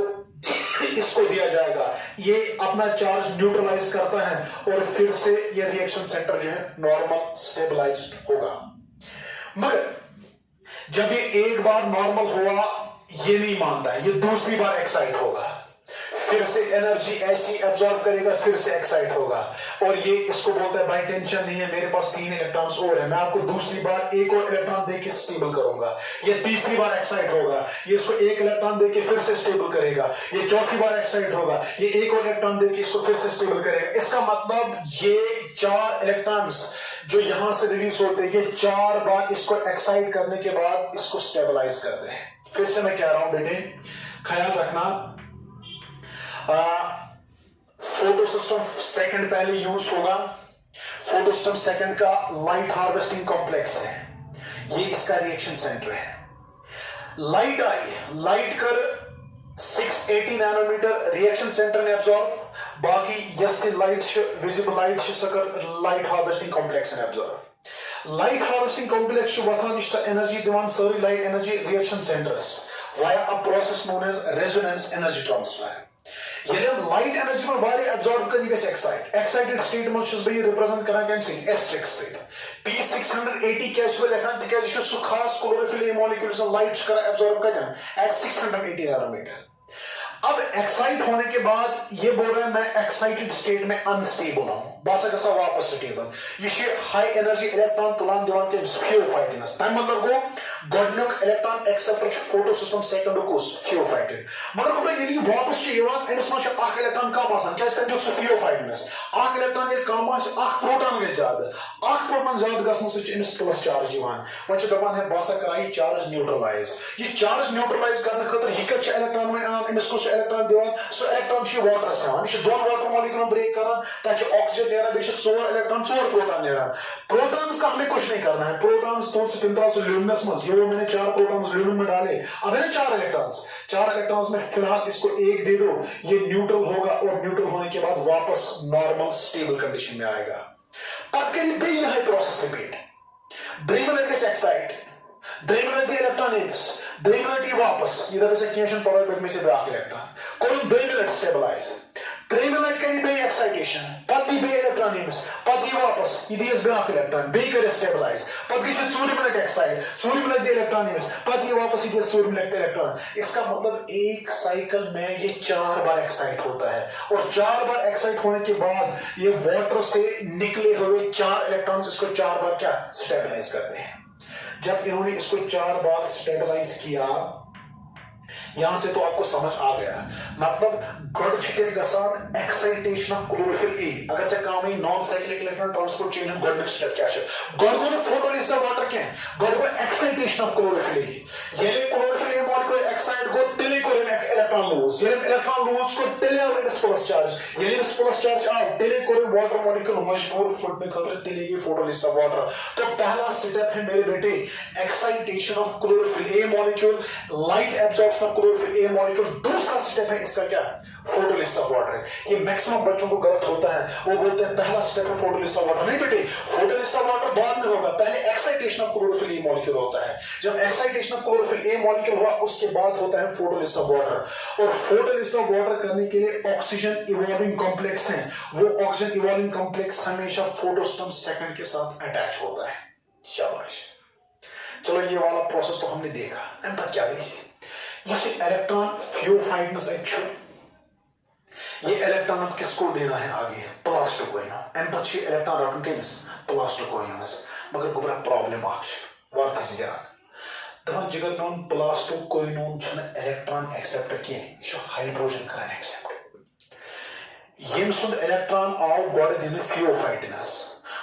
इसको दिया जाएगा, ये अपना चार्ज न्यूट्रलाइज करता है और फिर से ये रिएक्शन सेंटर जो है नॉर्मल स्टेबलाइज्ड होगा। मगर जब ये एक बार नॉर्मल हुआ, ये नहीं मानता है, ये दूसरी बार एक्साइट होगा, फिर से एनर्जी ऐसी एब्जॉर्ब करेगा, फिर से एक्साइट होगा, और ये इसको बोलता है भाई टेंशन नहीं है, मेरे पास 3 इलेक्ट्रॉन्स और है, मैं आपको दूसरी बार एक और इलेक्ट्रॉन देके स्टेबल करूंगा। ये तीसरी बार एक्साइट होगा, ये इसको एक इलेक्ट्रॉन देके फिर से स्टेबल करेगा। ये चौथी बार एक्साइट होगा, ये एक और इलेक्ट्रॉन देके इसको फिर से स्टेबल करेगा। इसका मतलब ये 4 इलेक्ट्रॉन्स जो यहां से रिलीज होते हैं, ये 4 बार इसको एक्साइट करने के बाद इसको स्टेबलाइज करते हैं। फिर से मैं कह रहा हूं बेटे, ख्याल रखना, फोटो सिस्टम सेकंड पहले यूज होगा। फोटो सिस्टम सेकंड का लाइट हार्वेस्टिंग कॉम्प्लेक्स है, ये इसका रिएक्शन सेंटर है। लाइट आई, लाइट कर 680 नैनोमीटर रिएक्शन सेंटर ने एब्जॉर्ब, बाकी यस लाइट विजिबल लाइट सकर लाइट हार्वेस्टिंग कॉम्प्लेक्स ने एब्जॉर्ब। लाइट हार्वेस्टिंग कॉम्प्लेक्स वथान एनर्जी दिवान सारी light energy reaction centres via a process known as resonance energy transfer. यदि हम लाइट एनर्जी में वारे एब्जॉर्ब कर गए एक्साइट, एक्साइटेड स्टेट में छस बे रिप्रेजेंट करन केम से एस्ट्रिक्स से P680 कैसे लिखा तिकाज छ सु खास क्लोरोफिल मॉलिक्यूल्स लाइट कर एब्जॉर्ब करन एट 680 नैनोमीटर। अब एक्साइट होने के बाद ये बोल रहा है मैं एक्साइटेड स्टेट में अनस्टेबल हूं, बस गसा वापस स्टेबल। ये हाई एनर्जी इलेक्ट्रॉन तुलान दिवान के थियोफाइटिनस तम मतलब गो गॉडनुक electron acceptor photo system second को थियोफाइटिन, मगर को यदि वापस छ यवान एमस मा आख इलेक्ट्रॉन कम आसान क्या तम दियो थियोफाइटिनस आख इलेक्ट्रॉन ये कम आस आख प्रोटॉन के ज्यादा, आख प्रोटॉन ज्यादा गसन से एमस प्लस चार्ज यवान वच दबान है बस कराई चार्ज न्यूट्रलाइज। ये चार्ज न्यूट्रलाइज करने खातिर ये कछ इलेक्ट्रॉन में एमस को इलेक्ट्रॉन दिवान, सो इलेक्ट्रॉन छ वाटर सेवन, ये दोन वाटर मॉलिक्यूल ब्रेक करन ताकि ऑक्सीजन नेरा बेशक 4 इलेक्ट्रॉन 4 प्रोटॉन नेरा। प्रोटॉन्स का हमें कुछ नहीं करना है, प्रोटॉन्स तो से ल्यूमिनस में ये मैंने 4 प्रोटॉन्स ल्यूमिन में डाले, अब है 4 इलेक्ट्रॉन्स में फिलहाल इसको एक दे दो, ये न्यूट्रल होगा और न्यूट्रल होने के बाद वापस नॉर्मल स्टेबल कंडीशन में आएगा। पद करी बेन है प्रोसेस रिपीट, ड्रीमर के excite, dreamer the electron x, dreamer T वापस इधर से कैशन पावर बैक में से ब्रेक इलेक्ट्रॉन कोई यम 2 मिनट स्टेबलाइज 3 मिनट करी बे एक्साइटेशन पति बे इलेक्ट्रॉन यमिस पति वापस ये दिस ब्याक इलेक्ट्रॉन बे कर स्टेबलाइज पति से 4 मिनट एक्साइट 4 मिनट दे इलेक्ट्रॉन यमिस पति वापस ये 4 मिनट इलेक्ट्रॉन। इसका मतलब एक साइकिल में ये 4 बार एक्साइट होता है और 4 बार एक्साइट होने के बाद ये वाटर से निकले हुए 4 इलेक्ट्रॉन्स इसको 4 बार क्या स्टेबलाइज करते हैं। जब इन्होंने इसको 4 बार स्टेबलाइज किया यहां से तो आपको समझ आ गया मतलब गड छिटे गसान एक्साइटेशन ऑफ क्लोरोफिल ए अगर से काम है non cyclic electron transport chain गड स्टेप क्या है गड को फोटोलिसिस वाटर के गड को एक्साइटेशन ऑफ क्लोरोफिल ए ये क्लोरोफिल ए मॉलिक्यूल एक्साइट को तिले को इलेक्ट्रॉन लूज ये इलेक्ट्रॉन लूज को तिले इस प्लस चार्ज ये इस प्लस चार्ज आ तिले को वाटर मॉलिक्यूल मजबूर फुट में खतर तिले की फोटोलिसिस वाटर। तो पहला स्टेप है मेरे बेटे excitation of chlorophyll a molecule light absorption of chlorophyll a molecule. दूसरा स्टेप है इसका क्या फोटोलिसिस ऑफ वाटर। ये मैक्सिमम बच्चों को गलत होता है वो बोलते हैं पहला स्टेप है फोटोलिसिस ऑफ वाटर। नहीं बेटे फोटोलिसिस ऑफ वाटर बाद में होगा पहले excitation of chlorophyll a molecule होता है। जब excitation of chlorophyll a molecule हुआ उसके बाद होता है फोटोलिसिस ऑफ वाटर। और फोटोलिसिस ऑफ वाटर करने के लिए ऑक्सीजन इवॉल्विंग कॉम्प्लेक्स है वो ऑक्सीजन इवॉल्विंग कॉम्प्लेक्स हमेशा फोटोस्टॉम सेकंड के साथ अटैच होता है। शाबाश चलो ये वाला प्रोसेस तो हमने देखा। अब तक क्या ये इलेक्ट्रॉन फ्यूफाइटनेस ये इलेक्ट्रॉन अब किसको देना है आगे प्लास्टोकोइनोन एम पछी इलेक्ट्रॉन रटन केमिस प्लास्टोकोइनोनस मगर गुबरा प्रॉब्लम वार्ता से जान दफन जिगर नॉन प्लास्टोकोइनोन छन इलेक्ट्रॉन एक्सेप्टर के हाइड्रोजन करान एक्सेप्ट यम सुन इलेक्ट्रॉन आव गॉड दिन फ्यूफाइटनेस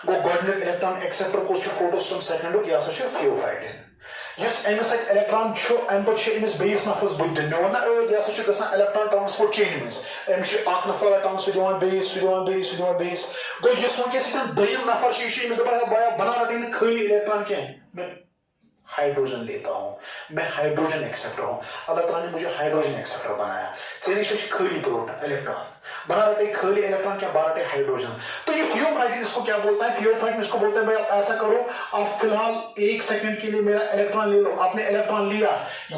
गो गॉडनिक इलेक्ट्रॉन एक्सेप्टर को फोटोस्टॉम सेकंड या फ्यूफाइटिन यस एमएस इलेक्ट्रॉन छो एम पर छे इमस बेस नफस बुद मे वन या छ गसान इलेक्ट्रॉन ट्रांसपोर्ट चेन में एम छ अक नफर रटान सु दिवान बेस गो यस वन के सितन दयम नफर छ इमस दबा बना रटिन खाली इलेक्ट्रॉन के मैं हाइड्रोजन लेता हूं मैं हाइड्रोजन एक्सेप्टर हूं अल्लाह ताला ने मुझे हाइड्रोजन एक्सेप्टर बनाया तेरे से खाली प्रोटॉन इलेक्ट्रॉन बना रटे खाली इलेक्ट्रॉन क्या बारटे हाइड्रोजन। तो ये फ्यूफाइटिन इसको क्या बोलता है फ्यूफाइटिन इसको बोलते हैं भाई आप ऐसा करो आप फिलहाल 1 सेकंड के लिए मेरा इलेक्ट्रॉन ले लो। आपने इलेक्ट्रॉन लिया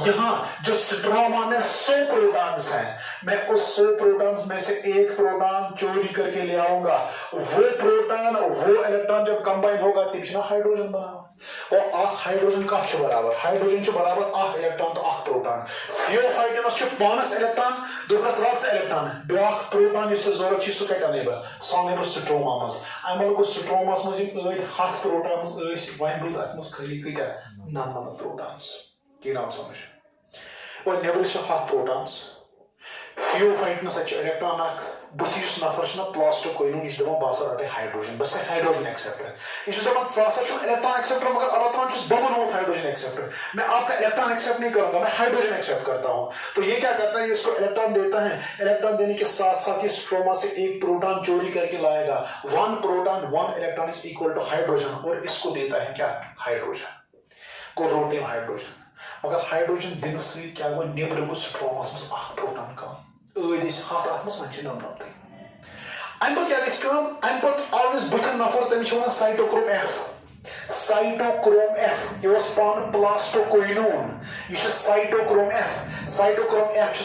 यहाँ जो स्ट्रोमा में 100 प्रोटॉन्स हैं मैं उस 100 प्रोटॉन्स में से एक प्रोटॉन चोरी करके ले आऊंगा वो प्रोटॉन वो इलेक्ट्रॉन जब कंबाइन होगा तब हाइड्रोजन बना और आख हाइड्रोजन का बराबर हाइड्रोजन के बराबर आख इलेक्ट्रॉन तो आख प्रोटॉन फ्यूफाइटिनस के पानस इलेक्ट्रॉन दोनस रात इलेक्ट्रॉन ब्याक प्रोटॉन इस जरूरत छी सु कटा नेबा सोनेबो स्ट्रोमा मस अमल को स्ट्रोमास मस एक हाथ प्रोटॉन्स वन बुल अतमस खाली कटा नन प्रोटॉन्स के नाम समझ और नेबर से हाथ प्रोटॉन्स फ्यूफाइटिनस इलेक्ट्रॉन आख बुथिस नफर छना प्लास्टोकोइनोन इस दबा बासा रटे हाइड्रोजन बस हाइड्रोजन एक्सेप्टर इस दबा सासा छु इलेक्ट्रॉन एक्सेप्टर मगर अल्लाह ताला छु बमन हो हाइड्रोजन एक्सेप्टर मैं आपका इलेक्ट्रॉन एक्सेप्ट नहीं करूंगा मैं हाइड्रोजन एक्सेप्ट करता हूं। तो ये क्या करता है इसको इलेक्ट्रॉन देता है इलेक्ट्रॉन देने के साथ साथ ये स्ट्रोमा से एक प्रोटॉन चोरी करके लाएगा 1 proton 1 electron is equal to hydrogen और इसको देता है क्या हाइड्रोजन को रोटेम हाइड्रोजन मगर हाइड्रोजन दिन से क्या वो नेबर को स्ट्रोमा में आख प्रोटॉन का दिस हाथ आत्मस मंची नम अम क्या अम पे बुथन नफर तमिस वन साइटोक्रोम एफ यह पान प्लास्टोकोइनोन यह साइटोक्रोम एफ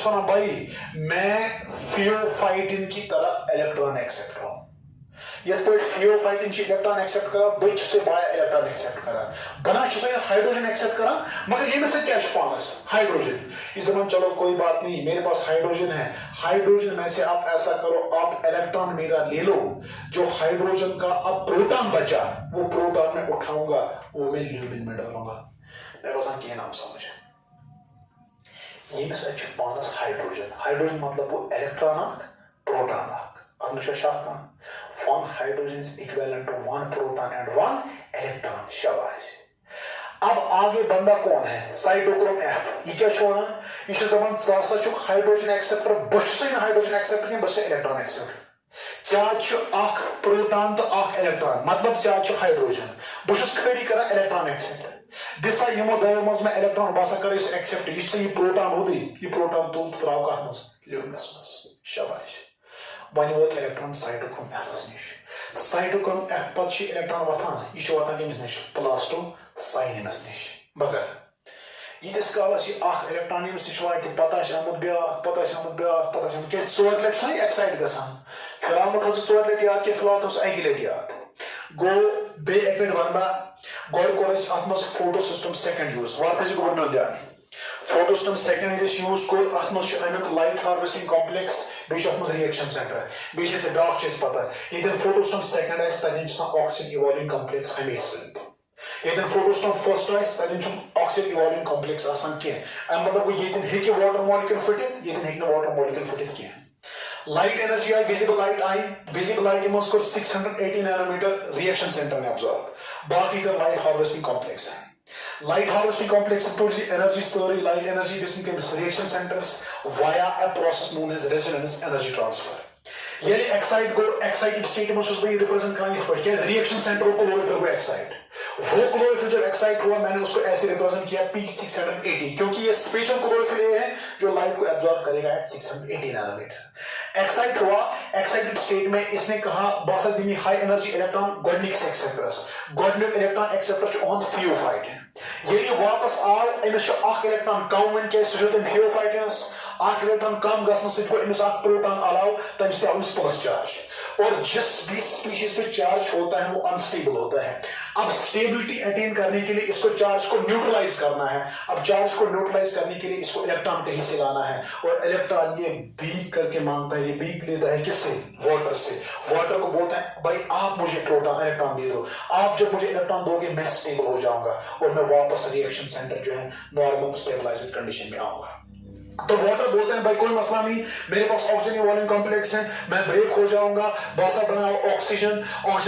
वन भाई मैं फ्यूफाइटिन की तरह इलेक्ट्रॉन एक्सेप्ट हूं ये फ्यूफाइटिन इलेक्ट्रॉन एक्सेप्ट करा बे बाया इलेक्ट्रॉन एक्सेप्ट करा बना हाइड्रोजन एक्सेप्ट करा मगर ये में से क्या पानस हाइड्रोजन इस दफा चलो कोई बात नहीं मेरे पास हाइड्रोजन है हाइड्रोजन में से आप ऐसा करो आप इलेक्ट्रॉन मेरा ले लो जो हाइड्रोजन का अब प्रोटॉन बचा वो प्रोटॉन में उठाऊंगा वो मैं ल्यूमिन में डालूंगा मैं बस के नाम समझ ये में से पानस हाइड्रोजन मतलब वो इलेक्ट्रॉन प्रोटॉन अनुशासन 1 hydrogen is equivalent to 1 proton and 1 electron। शाबाश। अब आगे बंदा कौन है साइटोक्रोम एफ ये क्या छोड़ा इस दबन सासा छु हाइड्रोजन एक्सेप्टर बसे हाइड्रोजन एक्सेप्टर के बसे इलेक्ट्रॉन एक्सेप्टर चार्ज छु आख प्रोटॉन तो आख इलेक्ट्रॉन मतलब चार्ज छु हाइड्रोजन बस खरी करा इलेक्ट्रॉन एक्सेप्टर दिसा यमो दो मज में इलेक्ट्रॉन बासा करे इस एक्सेप्ट ये प्रोटॉन होती ये प्रोटॉन तो त्राव का मज ल्यूमिनस मज। शाबाश वन वो इलेक्ट्रॉन साइटोक्रोम एफ निश साइटोक्रोम एफ पर इलेक्ट्रॉन वथान यह वथान कमिस निश प्लास्टोसाइनिनस निश मगर यीतिस कालस ये अख इलेक्ट्रॉन यमिस निश वाति पता आमुत ब्याख पता आमुत ब्याख पता आमुत क्या 4 लट छ एक्साइट गसान फिलहाल मत हो 4 लट याद के फिलहाल तो एक लट याद गो बे एक मिनट वनबा गोड कोरस आत्मस फोटो सिस्टम सेकंड यूज वात है गोड न ध्यान photo system second is use को आत्मस अमिक लाइट हार्वेस्टिंग कॉम्प्लेक्स बेच आत्मस रिएक्शन सेंटर बेच से ब्याख चीज पता ये फोटो सिस्टम सेकंड है तदिन ऑक्सीजन इवॉल्विंग कॉम्प्लेक्स हमेशा ये फोटोस्टॉम फर्स्ट ऑक्सीजन इवॉल्विंग कॉम्प्लेक्स आसान के मतलब ये वाटर मॉलिक्यूल फटित ये वाटर मॉलिक्यूल फटित के लाइट एनर्जी आई विजिबल लाइट मज को 680 नैनोमीटर रिएक्शन सेंटर में अब्सॉर्ब बाकी कर लाइट हार्वेस्टिंग कॉम्प्लेक्स है लाइट हार्वेस्टिंग कॉम्प्लेक्स एनर्जी सारी light energy reaction centres via a process known as resonance energy transfer यानी एक्साइटेड स्टेट में रिप्रेजेंट कराएंगे क्या रिएक्शन सेंटर को क्लोरोफिल को एक्साइट वो क्लोरोफिल जब एक्साइट हुआ मैंने उसको ऐसे रिप्रेजेंट किया P680 क्योंकि ये स्पेशल क्लोरोफिल ये है जो लाइट को एब्जॉर्ब करेगा एट 680 नैनोमीटर एक्साइट हुआ एक्साइटेड स्टेट में इसने कहा बासा दिमी हाई एनर्जी इलेक्ट्रॉन गोडनिक एक्सेप्टर्स गोडनिक इलेक्ट्रॉन एक्सेप्टर ऑन थियोफाइट ये वापस आव एमिस अख इलेक्ट्रॉन कम वन के सुजोतन थियोफाइटस अख इलेक्ट्रॉन कम गसन से को एमिस अख प्रोटॉन अलाव तम से एमिस प्लस चार्ज और जिस भी स्पीशीज पे चार्ज होता है वो अनस्टेबल होता है अब स्टेबिलिटी अटेन करने के लिए इसको चार्ज को न्यूट्रलाइज करना है अब चार्ज को न्यूट्रलाइज करने के लिए इसको इलेक्ट्रॉन कहीं से लाना है और इलेक्ट्रॉन ये बीक करके मांगता है ये बीक लेता है किससे वाटर से वाटर को बोलता है भाई आप मुझे प्रोटॉन इलेक्ट्रॉन दे दो आप जब मुझे इलेक्ट्रॉन दोगे मैं स्टेबल हो जाऊंगा और मैं वापस रिएक्शन सेंटर जो है नॉर्मल स्टेबलाइज्ड कंडीशन में आऊंगा तो वाटर बोलते हैं भाई कोई मसला नहीं मेरे पास ऑक्सीजन इवॉल्विंग कॉम्प्लेक्स है मैं ब्रेक हो जाऊंगा बासा बनाओ ऑक्सीजन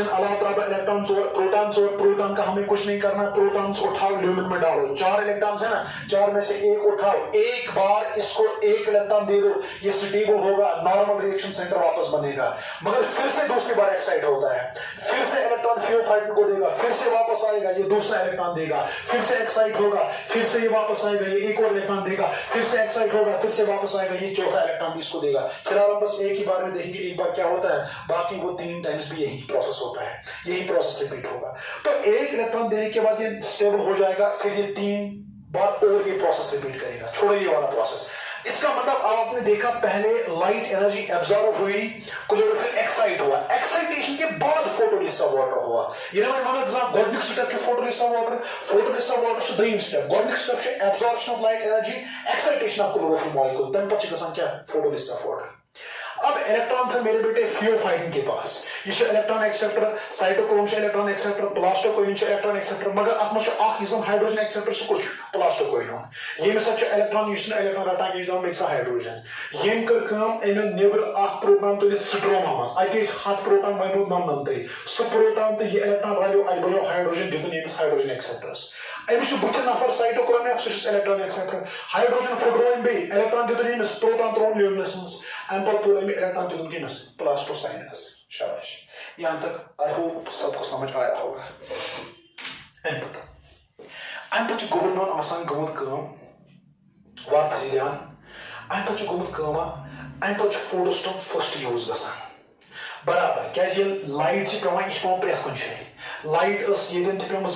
अल्लाह ताला इलेक्ट्रॉन्स और प्रोटॉन का हमें कुछ नहीं करना प्रोटॉन्स उठाओ ल्यूमिन में डालो 4 इलेक्ट्रॉन्स है ना 4 में से एक उठाओ एक बार इसको एक इलेक्ट्रॉन दे दो ये स्टेबल होगा नॉर्मल रिएक्शन सेंटर वापस बनेगा मगर फिर से दूसरी बार एक्साइट होता है फिर से इलेक्ट्रॉन थियोफाइट को देगा फिर से वापस आएगा ये दूसरा इलेक्ट्रॉन देगा फिर से एक्साइट होगा फिर से ये वापस आएगा ये एक और इलेक्ट्रॉन देगा फिर से एक्साइट होगा फिर से वापस आएगा ये चौथा इलेक्ट्रॉन भी इसको देगा फिलहाल हम बस एक ही बार में देखेंगे एक बार क्या होता है बाकी वो 3 टाइम्स भी यही प्रोसेस होता है यही प्रोसेस रिपीट होगा तो एक इलेक्ट्रॉन देने के बाद ये स्टेबल हो जाएगा फिर ये 3 बार और ये प्रोसेस रिपीट करेगा छोड़ो ये वाला प्रोसेस इसका मतलब अब आपने देखा पहले लाइट एनर्जी एब्जॉर्ब हुई क्लोरोफिल एक्साइट हुआ एक्साइटेशन के बाद फोटोलिसिस ऑफ वाटर हुआ ये ना वन एग्जांपल गोडनिक स्टेप के फोटोलिसिस ऑफ वाटर छ दोयम स्टेप गोडनिक स्टेप छ absorption of light energy excitation of chlorophyll molecule तन पछ गसन क्या फोटोलिसिस ऑफ वाटर अब इलेक्ट्रॉन था मेरे बेटे थियोफाइटिन के पास ये electron acceptor cytochrome electron acceptor plastocyanin electron acceptor मगर अत मज हाइड्रोजन एक्सेप्टर सह प्लास्टोकोइन ये सच इलेक्ट्रॉन इलेक्ट्रॉन रटान के मिक्स हाइड्रोजन ये कर अमिक नेबर प्रोटॉन तुलित स्ट्रोमा मज अत 7 प्रोटॉन बनो 99 सह प्रोटॉन तो ये इलेक्ट्रॉन रलो अत बनो हाइड्रोजन दितुन यमिस हाइड्रोजन एक्सेप्टर्स अमिस बुथ नफर साइटोक्रोम सह इलेक्ट्रॉन एक्सेप्टर हाइड्रोजन फुटरोन बे इलेक्ट्रॉन दितुन यमिस प्रोटॉन त्रोन ल्यूमिनस मज अम पत इलेक्ट्रॉन दितुन किनस प्लास्टोसाइनस शाबाश यहां तक आई होप सबको समझ आया होगा अम पत गवर्नर आसान गमत काम वात ध्यान अम पत गमत काम अम पत फोटोस्टॉम फर्स्ट यूज गसान बराबर क्या लाइट से पेवान यह पेवान प्रेथ कुछ लाइट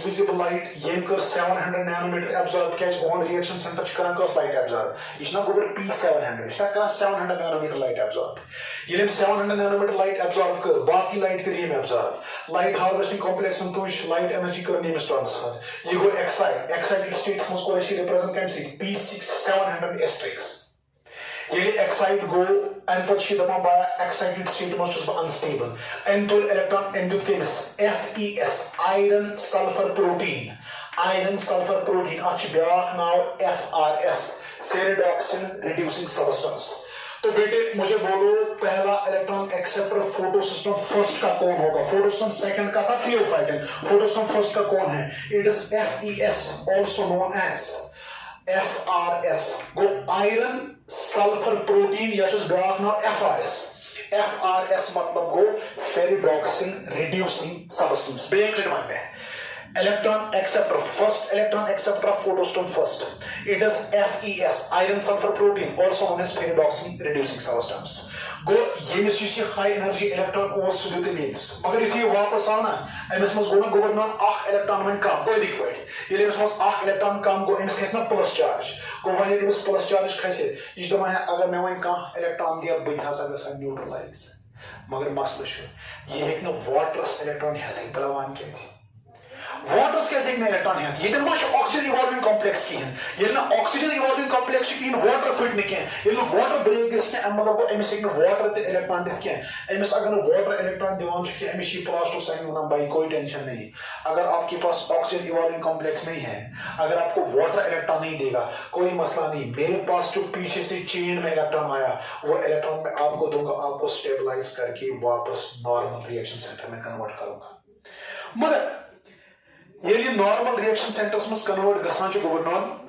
विजिबल लाइट यम कर 700 नैनोमीटर एब्जॉर्ब क्या ऑन रिएक्शन सेंटर करान कस लाइट एब्जॉर्ब यह गोबर P700 यह करान 700 नैनोमीटर लाइट एब्जॉर्ब ये 700 नैनोमीटर लाइट एब्जॉर्ब कर बाकी लाइट कर यम एब्जॉर्ब लाइट हार्वेस्टिंग कॉम्प्लेक्स तुज लाइट एनर्जी कर यमिस ट्रांसफर यह गो एक्साइटेड स्टेट्स मज को रिप्रेजेंट कम P700 एस्ट्रिक्स ये एक्साइट गो एंड पछी दपान बा एक्साइटेड स्टेट मज छुस अनस्टेबल एंड तो इलेक्ट्रॉन एंड दुत Cummins FeS iron sulphur protein अच्छ ब्याख नाव FRS फेरिडॉक्सिन रिड्यूसिंग सब्सटेंस तो बेटे मुझे बोलो पहला electron acceptor photo system first का कौन होगा फोटो सिस्टम सेकंड का था थियोफाइटिन फोटो सिस्टम फर्स्ट का कौन है it is FeS also known as FRS गो आयरन सल्फर प्रोटीन या ब्याक नाव FRS मतलब गो फेरिडॉक्सिन रिड्यूसिंग सब्सटेंस बेक वन में electron acceptor, first electron acceptor of photostone first. It is FeS, iron sulfur protein, also known as pyridoxine reducing substance. Go yemis yus high energy electron or sudute means. Magar if you wapas ana, emis mas go na governor electron when kam, go liquid. Yemis mas electron kam go emis has na plus charge. Go when emis plus charge khase. Ish dama agar मैं when kam electron दिया बिधा सा neutralize. मगर मसला ये है कि water electron है तलावान के वाटर कैसे इलेक्ट्रॉन है ये ऑक्सीजन इवॉल्विंग कॉम्प्लेक्स की ये ना ऑक्सीजन इवॉल्विंग कॉम्प्लेक्स की वाटर फिट नहीं ये वाटर ब्रेक मतलब एमिस वाटर ते इलेक्ट्रॉन दिख एमिस अगर वाटर इलेक्ट्रॉन दिवान एमिस प्लास्टोसाइन होना भाई कोई टेंशन नहीं अगर आपके पास ऑक्सीजन इवॉल्विंग कॉम्प्लेक्स नहीं है अगर आपको वाटर इलेक्ट्रॉन नहीं देगा कोई मसला नहीं मेरे पास जो पीछे से चेन में इलेक्ट्रॉन आया वो इलेक्ट्रॉन में आपको दूंगा आपको स्टेबलाइज करके वापस नॉर्मल रिएक्शन सेंटर में कन्वर्ट करूंगा मगर ये नॉर्मल रिएक्शन सेंटर्स में कन्वर्ट गसान गवर्नर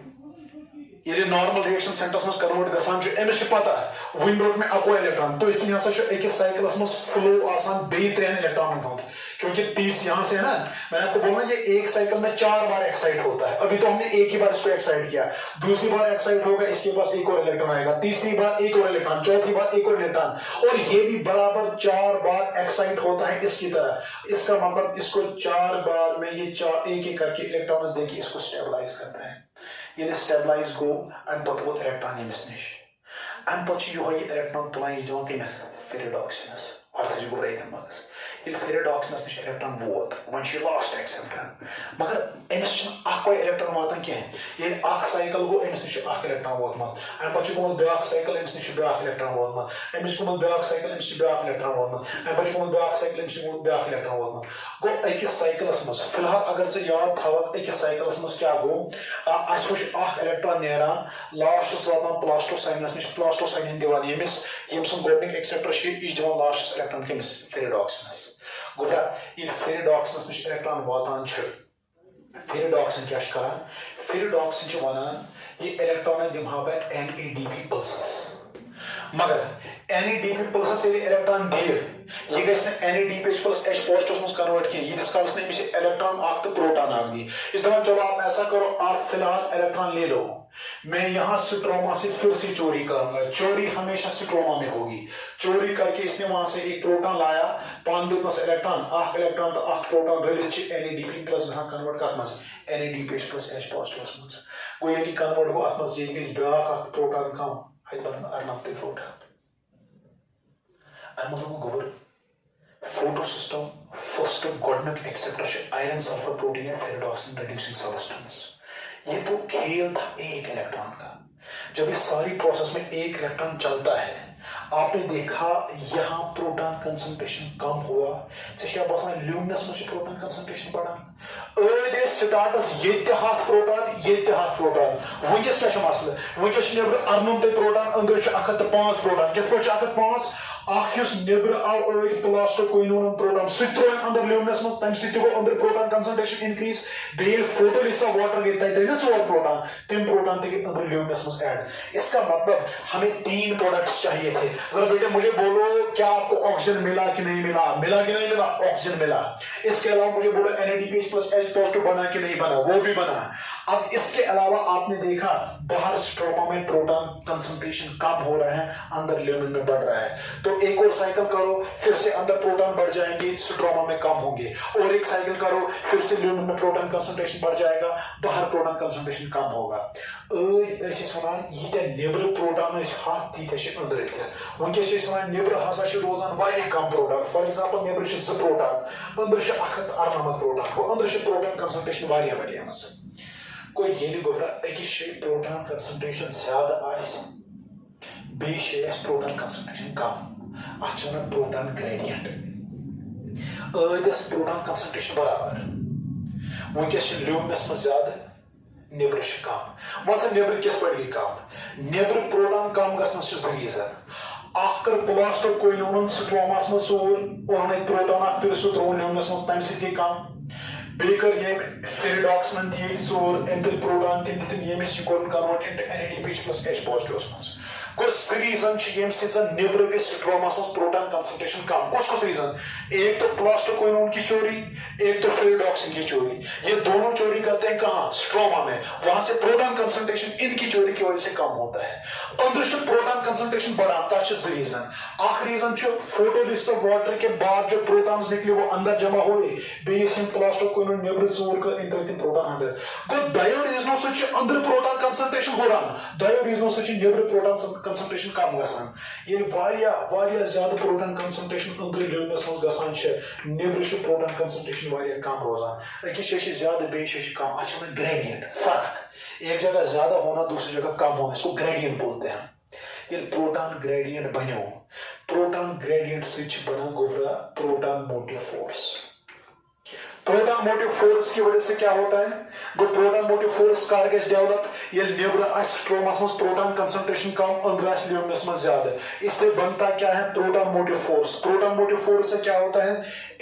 ये नॉर्मल रिएक्शन सेंटर्स में कन्वर्ट गसान एमिस पता वन रोड में अको इलेक्ट्रॉन तो इतनी अकिस साइकिलस में फ्लो आसान बे 3 इलेक्ट्रॉन होता क्योंकि 30 यहाँ से है ना मैंने आपको बोला ये एक साइकिल में 4 बार एक्साइट होता है अभी तो हमने एक ही बार इसको एक्साइट किया दूसरी बार एक्साइट होगा इसके पास एक और इलेक्ट्रॉन आएगा तीसरी बार एक और इलेक्ट्रॉन चौथी बार एक और इलेक्ट्रॉन और ये भी बराबर 4 बार एक्साइट होता है इसकी तरह इसका मतलब इसको 4 बार में ये एक एक करके इलेक्ट्रॉन्स देके इसको स्टेबलाइज करता है ये स्टेबलाइज गो and पत वो इलेक्ट्रॉन एमिस निश and पत यो है इलेक्ट्रॉन तुलान ये जो केमिस फेरिडॉक्सिनस अर्थ जो गुराई कर मगस ये फेरिडॉक्सिनस निश इलेक्ट्रॉन वोत वन शी लास्ट एक्सेप्टर मगर एमिस छ कोई इलेक्ट्रॉन वातन के ये आख साइकिल गो एमिस निश आख इलेक्ट्रॉन वोत मत and पत जो ब्याक साइकिल एमिस निश ब्याक इलेक्ट्रॉन वोत मत एमिस को ब्याक साइकिल एमिस निश ब्याक इलेक्ट्रॉन वोत मत and पत जो ब्याक साइकिल एमिस निश ब्याक इलेक्ट्रॉन वोत मत गो एक साइकिलस मस फिलहाल अगर से याद थावक एक साइकिलस मस क्या गो अस वुच आख इलेक्ट्रॉन नेरान लास्टस वातन प्लास्टोसाइनस निश प्लास्टोसाइन दिवान यमिस यमसन गोडनिक एक्सेप्टर शी इज दिवान लास्टस इलेक्ट्रॉन केमिस फेरिडॉक्सिनस गोटा ये फेरिडॉक्सिनस निश इलेक्ट्रॉन वातान छ फेरिडॉक्सिन क्या करान फेरिडॉक्सिन छ वनान ये इलेक्ट्रॉन दिमहा पे NADP पल्सेस मगर NADP पल्सेस ये इलेक्ट्रॉन दिए ये गैस ने NADP प्लस H पॉजिटिव में कन्वर्ट किया ये जिसका उसने इसे इलेक्ट्रॉन आग तो प्रोटॉन आग दी इस दौरान चलो आप ऐसा करो आप फिलहाल इलेक्ट्रॉन ले लो मैं यहाँ स्ट्रोमा से फिर से चोरी करूंगा चोरी हमेशा स्ट्रोमा में होगी चोरी करके इसने वहां से एक प्रोटॉन लाया 5 प्लस इलेक्ट्रॉन आख इलेक्ट्रॉन तो आख प्रोटॉन रिलीज NADP प्लस यहाँ कन्वर्ट करना NADP प्लस H पॉजिटिव में कोई ये कन्वर्ट हो आत्मा ये कि ब्याक आख प्रोटॉन कम आई बन अर्नते प्रोटॉन आई मतलब गोबर फोटो सिस्टम फर्स्ट गॉडनक एक्सेप्टर आयरन सल्फर प्रोटीन है फेरिडॉक्सिन रिड्यूसिंग सब्सटेंस ये तो खेल था एक इलेक्ट्रॉन का जब इस सारी प्रोसेस में एक इलेक्ट्रॉन चलता है आपने देखा यहाँ प्रोटॉन कंसंट्रेशन कम हुआ क्या बसान ल्यूमिनस में प्रोटॉन कंसंट्रेशन बढ़ा स्टार्टस ये हाथ प्रोटॉन वंकस क्या मसला वंकस नबर अर्नुम ते प्रोटॉन अंदर 105 प्रोटॉन कित पे 105 आखिस नेबर आव प्लास्टो कोइनोन प्रोटॉन सित्रोन अंदर ल्यूमिनस में तम सित गो अंदर प्रोटॉन कंसंट्रेशन इंक्रीज बेल फोटोलिसा वाटर गई तय ना 4 प्रोटॉन तम प्रोटॉन ते अंदर ल्यूमिनस में ऐड इसका मतलब हमें 3 प्रोडक्ट्स चाहिए थे जरा बेटे मुझे बोलो क्या आपको ऑक्सीजन मिला कि नहीं मिला ऑक्सीजन मिला इसके अलावा मुझे बोलो NADP प्लस H पॉजिटिव बना कि नहीं बना वो भी बना अब इसके अलावा आपने देखा बाहर स्ट्रोमा में प्रोटॉन कंसंट्रेशन कम हो रहा है अंदर ल्यूमिन में बढ़ रहा है तो एक और साइकिल करो फिर से अंदर प्रोटॉन बढ़ जाएंगे स्ट्रोमा में कम होंगे और एक साइकिल करो फिर से ल्यूमिन में प्रोटॉन कंसंट्रेशन बढ़ जाएगा बाहर प्रोटॉन कंसंट्रेशन कम होगा ये नेबर प्रोटॉन हाथ ती अंदर वंकस नेबर हसा रोजान कम प्रोटॉन फॉर एग्जांपल नेबर 2 प्रोटॉन अंदर 198 प्रोटॉन गो अंदर प्रोटॉन कंसंट्रेशन बढ़िया कोई ये गोबरा अकिस प्रोटॉन कंसंट्रेशन ज्यादा बेस प्रोटॉन कंसंट्रेशन कम अच one proton gradient proton concentration बराबर वंकस ल्यूमिनस में ज्यादा नेबर कम वन नेबर कित पे कम नेबर प्रोटॉन कम गसन रीजन आखिर प्लास्टो कोइनोन स्ट्रोमास में सोर और प्रोटॉन फिर सो त्रो ल्यूमिनस में तम से कम बेकर ये फेरिडॉक्सिन दिए सोर एंटल प्रोटॉन दिन ये में convert into NADP plus H positive को सरी रीजन नेबर के स्ट्रोमास में प्रोटॉन कंसंट्रेशन कम कुछ रीजन एक तो प्लास्टोक्विनोन की चोरी एक तो फेरिडॉक्सिन की चोरी ये दोनों चोरी करते हैं कहां स्ट्रोमा में वहां से प्रोटॉन कंसंट्रेशन इनकी चोरी की वजह से कम होता है अंदर प्रोटॉन कंसंट्रेशन बढ़ाता है रीजन आख रीजन फोटोलिसिस ऑफ वाटर के बाद जो प्रोटॉन्स निकले वो अंदर जमा हुए बेस प्लास्टोक्विनोन नेबर चोर का इन प्रोटॉन अंदर गो दयो रीजनों से अंदर प्रोटॉन कंसंट्रेशन हो रहा दयो रीजनों से नेबर प्रोटॉन कंसंट्रेशन कम गसान ये वारिया ज्यादा प्रोटॉन कंसंट्रेशन अंदर ल्यूमिनस मस गसान छे नेबर छ प्रोटॉन कंसंट्रेशन वारिया कम रोजान अकिस छे ज्यादा बेस छे कम अच्छा में ग्रेडियंट फर्क एक जगह ज्यादा होना दूसरी जगह कम होना इसको ग्रेडियंट बोलते हैं ये प्रोटॉन ग्रेडियंट बनो प्रोटॉन ग्रेडियंट से बना गोबरा proton motive force proton motive force की वजह से क्या होता है गो प्रोटॉन मोटिव फोर्स कार गेस डेवलप ये नेबर स्ट्रोमास में प्रोटॉन कंसंट्रेशन कम अंदर ल्यूमिनस में ज्यादा इससे बनता क्या है प्रोटॉन मोटिव फोर्स से क्या होता है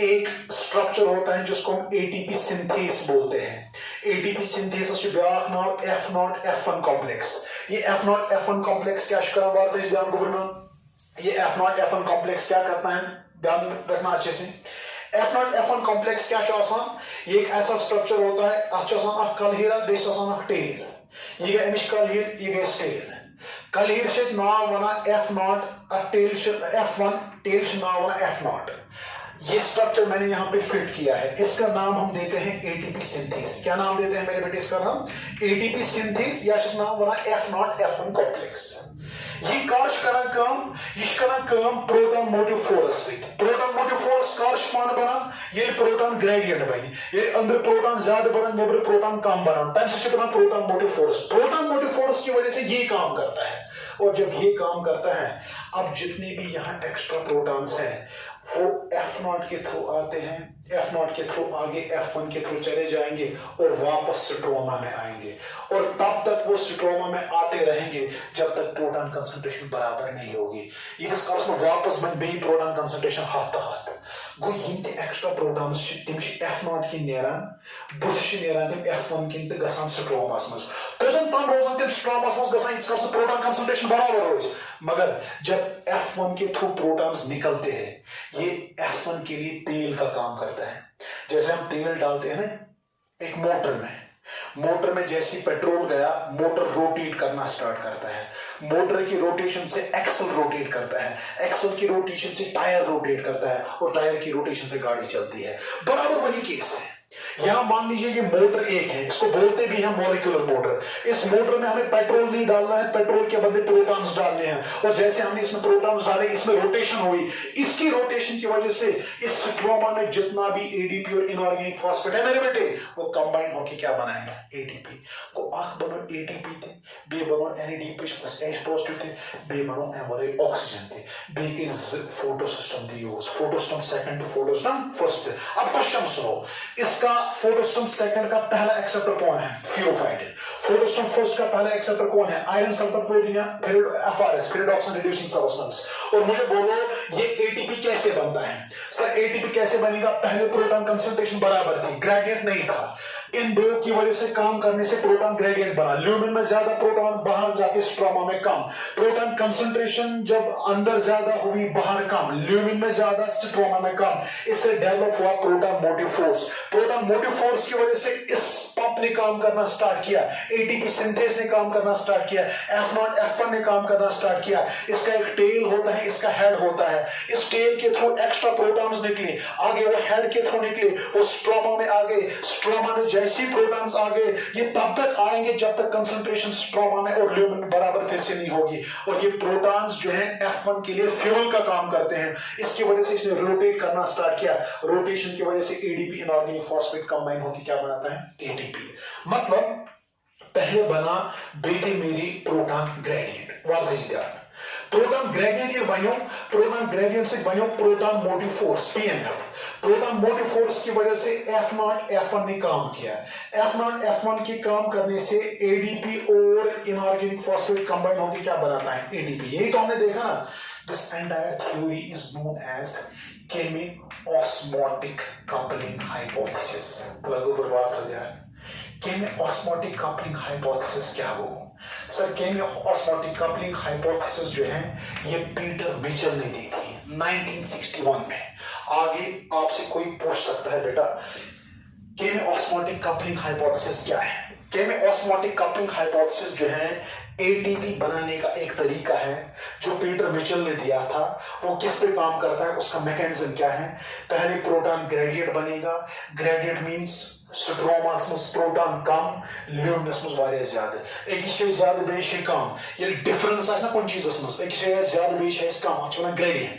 एक स्ट्रक्चर होता है जिसको हम एटीपी सिंथेस बोलते हैं एटीपी सिंथेस ब्याक नाम F0 F1 कॉम्प्लेक्स ये F0 F1 कॉम्प्लेक्स क्या ध्यान गवर्नमेंट ये F0 F1 कॉम्प्लेक्स क्या करता है ध्यान रखना अच्छे से F0 F1 कॉम्प्लेक्स क्या ये एक ऐसा स्ट्रक्चर होता है अख कलहीरा बेस टेल ये अमिश कलहीर ये गई टेल कलहीर से नाम वना F0 टेल F1 टेल से नाम वना F0 ये स्ट्रक्चर मैंने यहां पे फिट किया है इसका नाम हम देते हैं एटीपी सिंथेस क्या नाम देते हैं मेरे बेटे इसका नाम एटीपी सिंथेस या नाम वना F0 F1 कॉम्प्लेक्स ये कार्य करा काम प्रोटॉन मोटिव फोर्स से प्रोटॉन मोटिव फोर्स कार्य मान बना ये प्रोटॉन ग्रेडियंट बनी ये अंदर प्रोटॉन ज्यादा बना नेबर प्रोटॉन कम बना तब से बना प्रोटॉन मोटिव फोर्स की वजह से ये काम करता है और जब ये काम करता है अब जितने भी यहाँ एक्स्ट्रा प्रोटॉन्स हैं वो F0 के थ्रू आते हैं F0 के थ्रू आगे F1 के थ्रू चले जाएंगे और वापस स्ट्रोमा में आएंगे और तब तक वो स्ट्रोमा में आते रहेंगे जब तक प्रोटॉन कंसंट्रेशन बराबर नहीं होगी ये में वापस बन बे प्रोटॉन कंसंट्रेशन हाथ गो यम ते एक्स्ट्रा प्रोटॉन्स तिम F0 की नेरान बुथ नेरान तिम F1 की गसान स्ट्रोमास मस तोतन तम रोजन तिम स्ट्रोमास मस गसान इस प्रोटॉन कंसंट्रेशन बराबर रोज मगर जब F1 के थ्रू प्रोटॉन्स निकलते हैं ये F1 के लिए तेल का काम करता है जैसे हम तेल डालते हैं ना एक मोटर में जैसे पेट्रोल गया मोटर रोटेट करना स्टार्ट करता है मोटर की रोटेशन से एक्सल रोटेट करता है एक्सल की रोटेशन से टायर रोटेट करता है और टायर की रोटेशन से गाड़ी चलती है बराबर वही केस है यहां मान लीजिए ये मोटर एक है इसको बोलते भी हैं मॉलिक्यूलर मोटर इस मोटर में हमें पेट्रोल नहीं डालना है पेट्रोल के बदले प्रोटॉन्स डालने हैं और जैसे हमने इसमें प्रोटॉन्स डाले इसमें रोटेशन हुई इसकी रोटेशन की वजह से इस स्ट्रोमा में जितना भी एडीपी और इनऑर्गेनिक फॉस्फेट है मेरे बेटे वो कंबाइन होकर क्या बनाएंगे एटीपी को आख बनो एटीपी थे बे बनो एनएडीपी H पॉजिटिव थे बे बनो एमआरए ऑक्सीजन थे बे के photosystem the use photo system second to photo system first अब क्वेश्चन सुनो इसका फोटोस्टॉम सेकंड का पहला एक्सेप्टर कौन है फ्लोराइड फोटोस्टॉम फर्स्ट का पहला एक्सेप्टर कौन है आयरन सल्फर प्रोटीन या FRS फेरिडॉक्सिन रिड्यूसिंग सब्सटेंस और मुझे बोलो ये एटीपी कैसे बनता है सर एटीपी कैसे बनेगा पहले प्रोटॉन कंसंट्रेशन बराबर थी ग्रेडियंट नहीं था इन दो की वजह से काम करने से प्रोटॉन ग्रेडियंट बना ल्यूमिन में ज्यादा प्रोटॉन बाहर जाके स्ट्रोमा में कम प्रोटॉन कंसंट्रेशन जब अंदर ज्यादा हुई बाहर कम ल्यूमिन में ज्यादा स्ट्रोमा में कम इससे डेवलप हुआ प्रोटॉन मोटिव फोर्स की वजह से इस पंप ने काम करना स्टार्ट किया एटीपी सिंथेस ने काम करना स्टार्ट किया F0 F1 ने काम करना स्टार्ट किया इसका एक टेल होता है इसका हेड होता है इस टेल के थ्रू एक्स्ट्रा प्रोटॉन्स निकले आगे वो हेड के थ्रू निकले वो स्ट्रोमा में आ गए स्ट्रोमा में जैसे प्रोटॉन्स आ गए ये तब तक आएंगे जब तक कंसंट्रेशन स्ट्रोमा में और ल्यूमिन बराबर फिर से नहीं होगी और ये प्रोटॉन्स जो है F1 के लिए फ्यूल का काम करते हैं इसकी वजह से इसने रोटेट करना स्टार्ट किया रोटेशन की वजह से एडीपी इनऑर्गेनिक फॉस्फेट कंबाइन होकर क्या बनाता है एटीपी मतलब पहले बना बेटे मेरी प्रोटॉन ग्रेडियंट वापस ध्यान प्रोटॉन ग्रेडियंट ये बनो प्रोटॉन ग्रेडियंट से बनो proton motive force PMF proton motive force की वजह से F0 F1 ने काम किया F0 F1 के काम करने से ADP और इनऑर्गेनिक फॉस्फेट कंबाइन होकर क्या बनाता है ADP यही तो हमने देखा ना this entire theory is known as chemiosmotic coupling hypothesis लगो बर्बाद हो गया केमी-ऑस्मोटिक कपलिंग हाइपोथेसिस क्या हो? सर केमी-ऑस्मोटिक कपलिंग हाइपोथेसिस जो है ये पीटर मिचेल ने दी थी 1961 में। आगे आपसे कोई पूछ सकता है बेटा केमी-ऑस्मोटिक कपलिंग हाइपोथेसिस क्या है? केमी-ऑस्मोटिक कपलिंग हाइपोथेसिस जो है एटीपी बनाने का एक तरीका है जो पीटर मिचेल ने दिया था। वो किस पे काम करता है, उसका मैकेनिज्म क्या है? पहले प्रोटॉन ग्रेडिएंट बनेगा, ग्रेडिएंट मींस स्ट्रोमास में प्रोटॉन कम, ल्यूमिनस में वारिया ज्यादा, एक ही ज्यादा बेश कम, ये डिफरेंस है ना कोई चीजस में, एक ही ज्यादा बेश है कम, अच्छा ना ग्रेडिएंट।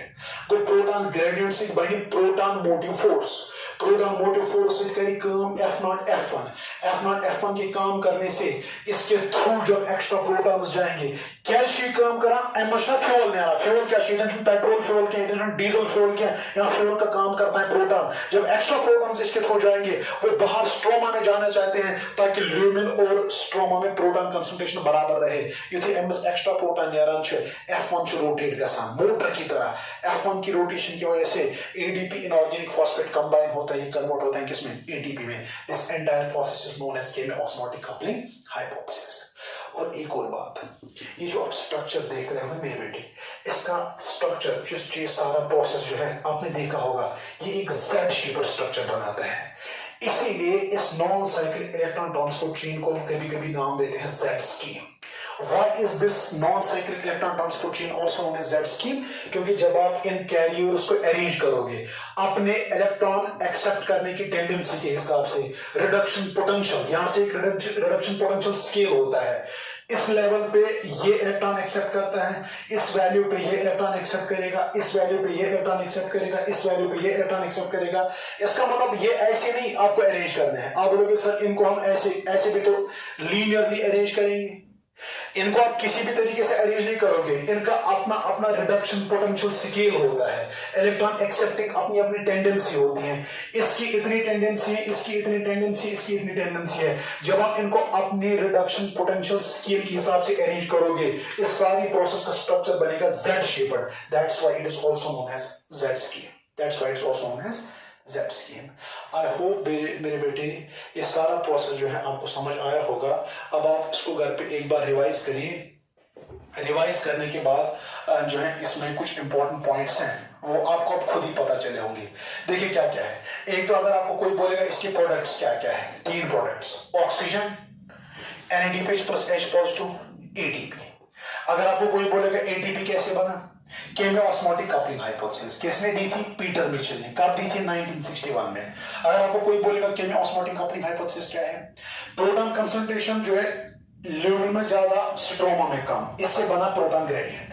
तो प्रोटॉन ग्रेडिएंट से बने proton motive force, proton motive force से करी काम F0 F1 के काम करने से इसके थ्रू जब एक्स्ट्रा प्रोटॉन्स जाएंगे क्या काम करा एमोशनल फ्यूल नेरा, फ्यूल क्या चाहिए, पेट्रोल फ्यूल क्या, डीजल फ्यूल क्या, या फ्यूल का काम करता है प्रोटॉन। जब एक्स्ट्रा प्रोटॉन्स इसके थ्रू जाएंगे वो बाहर स्ट्रोमा में जाना चाहते हैं ताकि ल्यूमिन और स्ट्रोमा में प्रोटॉन कंसंट्रेशन बराबर रहे। युति एमस एक्स्ट्रा प्रोटॉन नेरान छ F1 छ रोटेट गसान मोटर की तरह। F1 की रोटेशन की वजह से ADP इनऑर्गेनिक फॉस्फेट कंबाइन होता है, ये कन्वर्ट होता है किसमें, ATP में। This entire process is known as chemiosmotic coupling hypothesis. और एक और बात, ये जो आप स्ट्रक्चर देख रहे हो मेरे बेटे, इसका स्ट्रक्चर जिस चीज सारा प्रोसेस जो है आपने देखा होगा ये एक Z शेप स्ट्रक्चर बनाता है। इसीलिए इस non cyclic electron transport chain को कभी कभी नाम देते हैं Z scheme. Why is this non-cyclic electron transport chain also known as Z scheme? क्योंकि जब आप इन कैरियर्स को अरेंज करोगे अपने इलेक्ट्रॉन एक्सेप्ट करने की टेंडेंसी के हिसाब से, रिडक्शन पोटेंशियल, यहां से एक रिडक्शन पोटेंशियल स्केल होता है। इस लेवल पे ये इलेक्ट्रॉन एक्सेप्ट करता है, इस वैल्यू पे ये इलेक्ट्रॉन एक्सेप्ट करेगा, इस वैल्यू पे ये इलेक्ट्रॉन एक्सेप्ट करेगा, इस वैल्यू पे ये इलेक्ट्रॉन एक्सेप्ट करेगा। इसका मतलब ये ऐसे नहीं आपको अरेंज करना है। आप बोलोगे सर इनको हम ऐसे भी तो लीनियरली अरेंज करेंगे, इनको आप किसी भी तरीके से अरेंज नहीं करोगे, इनका अपना अपना रिडक्शन पोटेंशियल स्केल होता है। इलेक्ट्रॉन एक्सेप्टिंग अपनी अपनी टेंडेंसी होती है, इसकी इतनी टेंडेंसी है, इसकी इतनी टेंडेंसी, इसकी इतनी टेंडेंसी है। जब आप इनको अपनी रिडक्शन पोटेंशियल स्केल के हिसाब से अरेंज करोगे इस सारी प्रोसेस का स्ट्रक्चर बनेगा Z shaped. That's why it is also known as Z scheme. That's why it is also known as Z scheme. I hope मेरे बेटे ये सारा प्रोसेस जो है आपको समझ आया होगा। अब आप इसको घर पे एक बार रिवाइज करिए। रिवाइज करने के बाद जो है इसमें कुछ इंपॉर्टेंट पॉइंट्स हैं वो आपको अब खुद ही पता चले होंगे। देखिए क्या क्या है। एक तो अगर आपको कोई बोलेगा इसके प्रोडक्ट्स क्या क्या है, 3 products, oxygen, NADPH plus H positive, ATP। अगर आपको कोई बोलेगा ATP कैसे बना, केमी-ऑस्मोटिक कपलिंग हाइपोथेसिस किसने दी थी, पीटर मिचेल ने। कब दी थी, 1961 में। अगर आपको कोई बोलेगा केमी-ऑस्मोटिक कपलिंग हाइपोथेसिस क्या है, प्रोटॉन कंसंट्रेशन जो है ल्यूमिन में ज्यादा स्ट्रोमा में कम, इससे बना प्रोटॉन ग्रेडिएंट।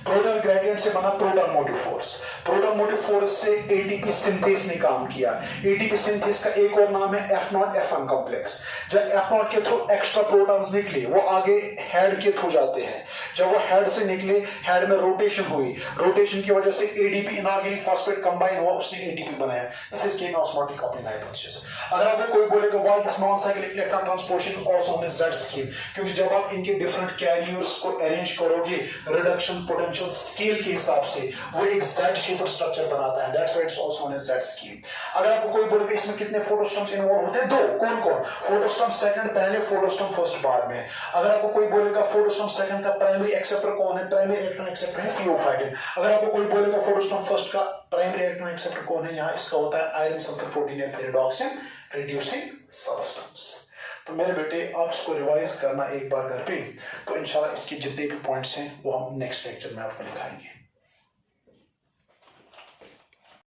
प्रोटॉन ग्रेडिएंट से बना proton motive force. Proton motive force से ATP सिंथेस ने काम किया। ATP सिंथेस का एक और नाम है F0 F1 कॉम्प्लेक्स। जब F0 के थ्रू एक्स्ट्रा प्रोटॉन्स निकले वो आगे हेड के थ्रू जाते हैं। जब वो हेड से निकले, हेड में रोटेशन हुई, रोटेशन की वजह से ADP इनऑर्गेनिक फॉस्फेट कंबाइन हुआ, उसने ATP बनाया। This is chemiosmotic coupling hypothesis. अगर आपको कोई बोलेगा why this non cyclic electron transportation also known as Z scheme, क्योंकि जब आप इनके डिफरेंट कैरियर्स को अरेंज करोगे रिडक्शन पोटेंशियल स्केल के हिसाब से वो एक Z शेप स्ट्रक्चर बनाता है। That's why it's also known as Z scheme. अगर आपको कोई बोलेगा इसमें कितने फोटोस्टॉम्स इन्वॉल्व होते हैं, 2। कौन कौन, फोटोस्टॉम सेकंड पहले, फोटोस्टॉम फर्स्ट बाद में। अगर आपको कोई बोलेगा फोटोस्टॉम सेकंड का प्राइमरी एक्सेप्टर कौन है, प्राइमरी इलेक्ट्रॉन एक्सेप्टर है थियोफाइटिन। अगर आपको कोई बोलेगा फोटोस्टॉम फर्स्ट का प्राइमरी इलेक्ट्रॉन एक्सेप्टर कौन है, यहां इसका होता है आयरन सल्फर प्रोटीन या फेरिडॉक्सिन रिड्यूसिंग सब्सटेंस। तो मेरे बेटे आप इसको रिवाइज करना एक बार घर पे, तो इंशाल्लाह इसके जितने भी पॉइंट्स हैं वो हम नेक्स्ट लेक्चर में आपको दिखाएंगे।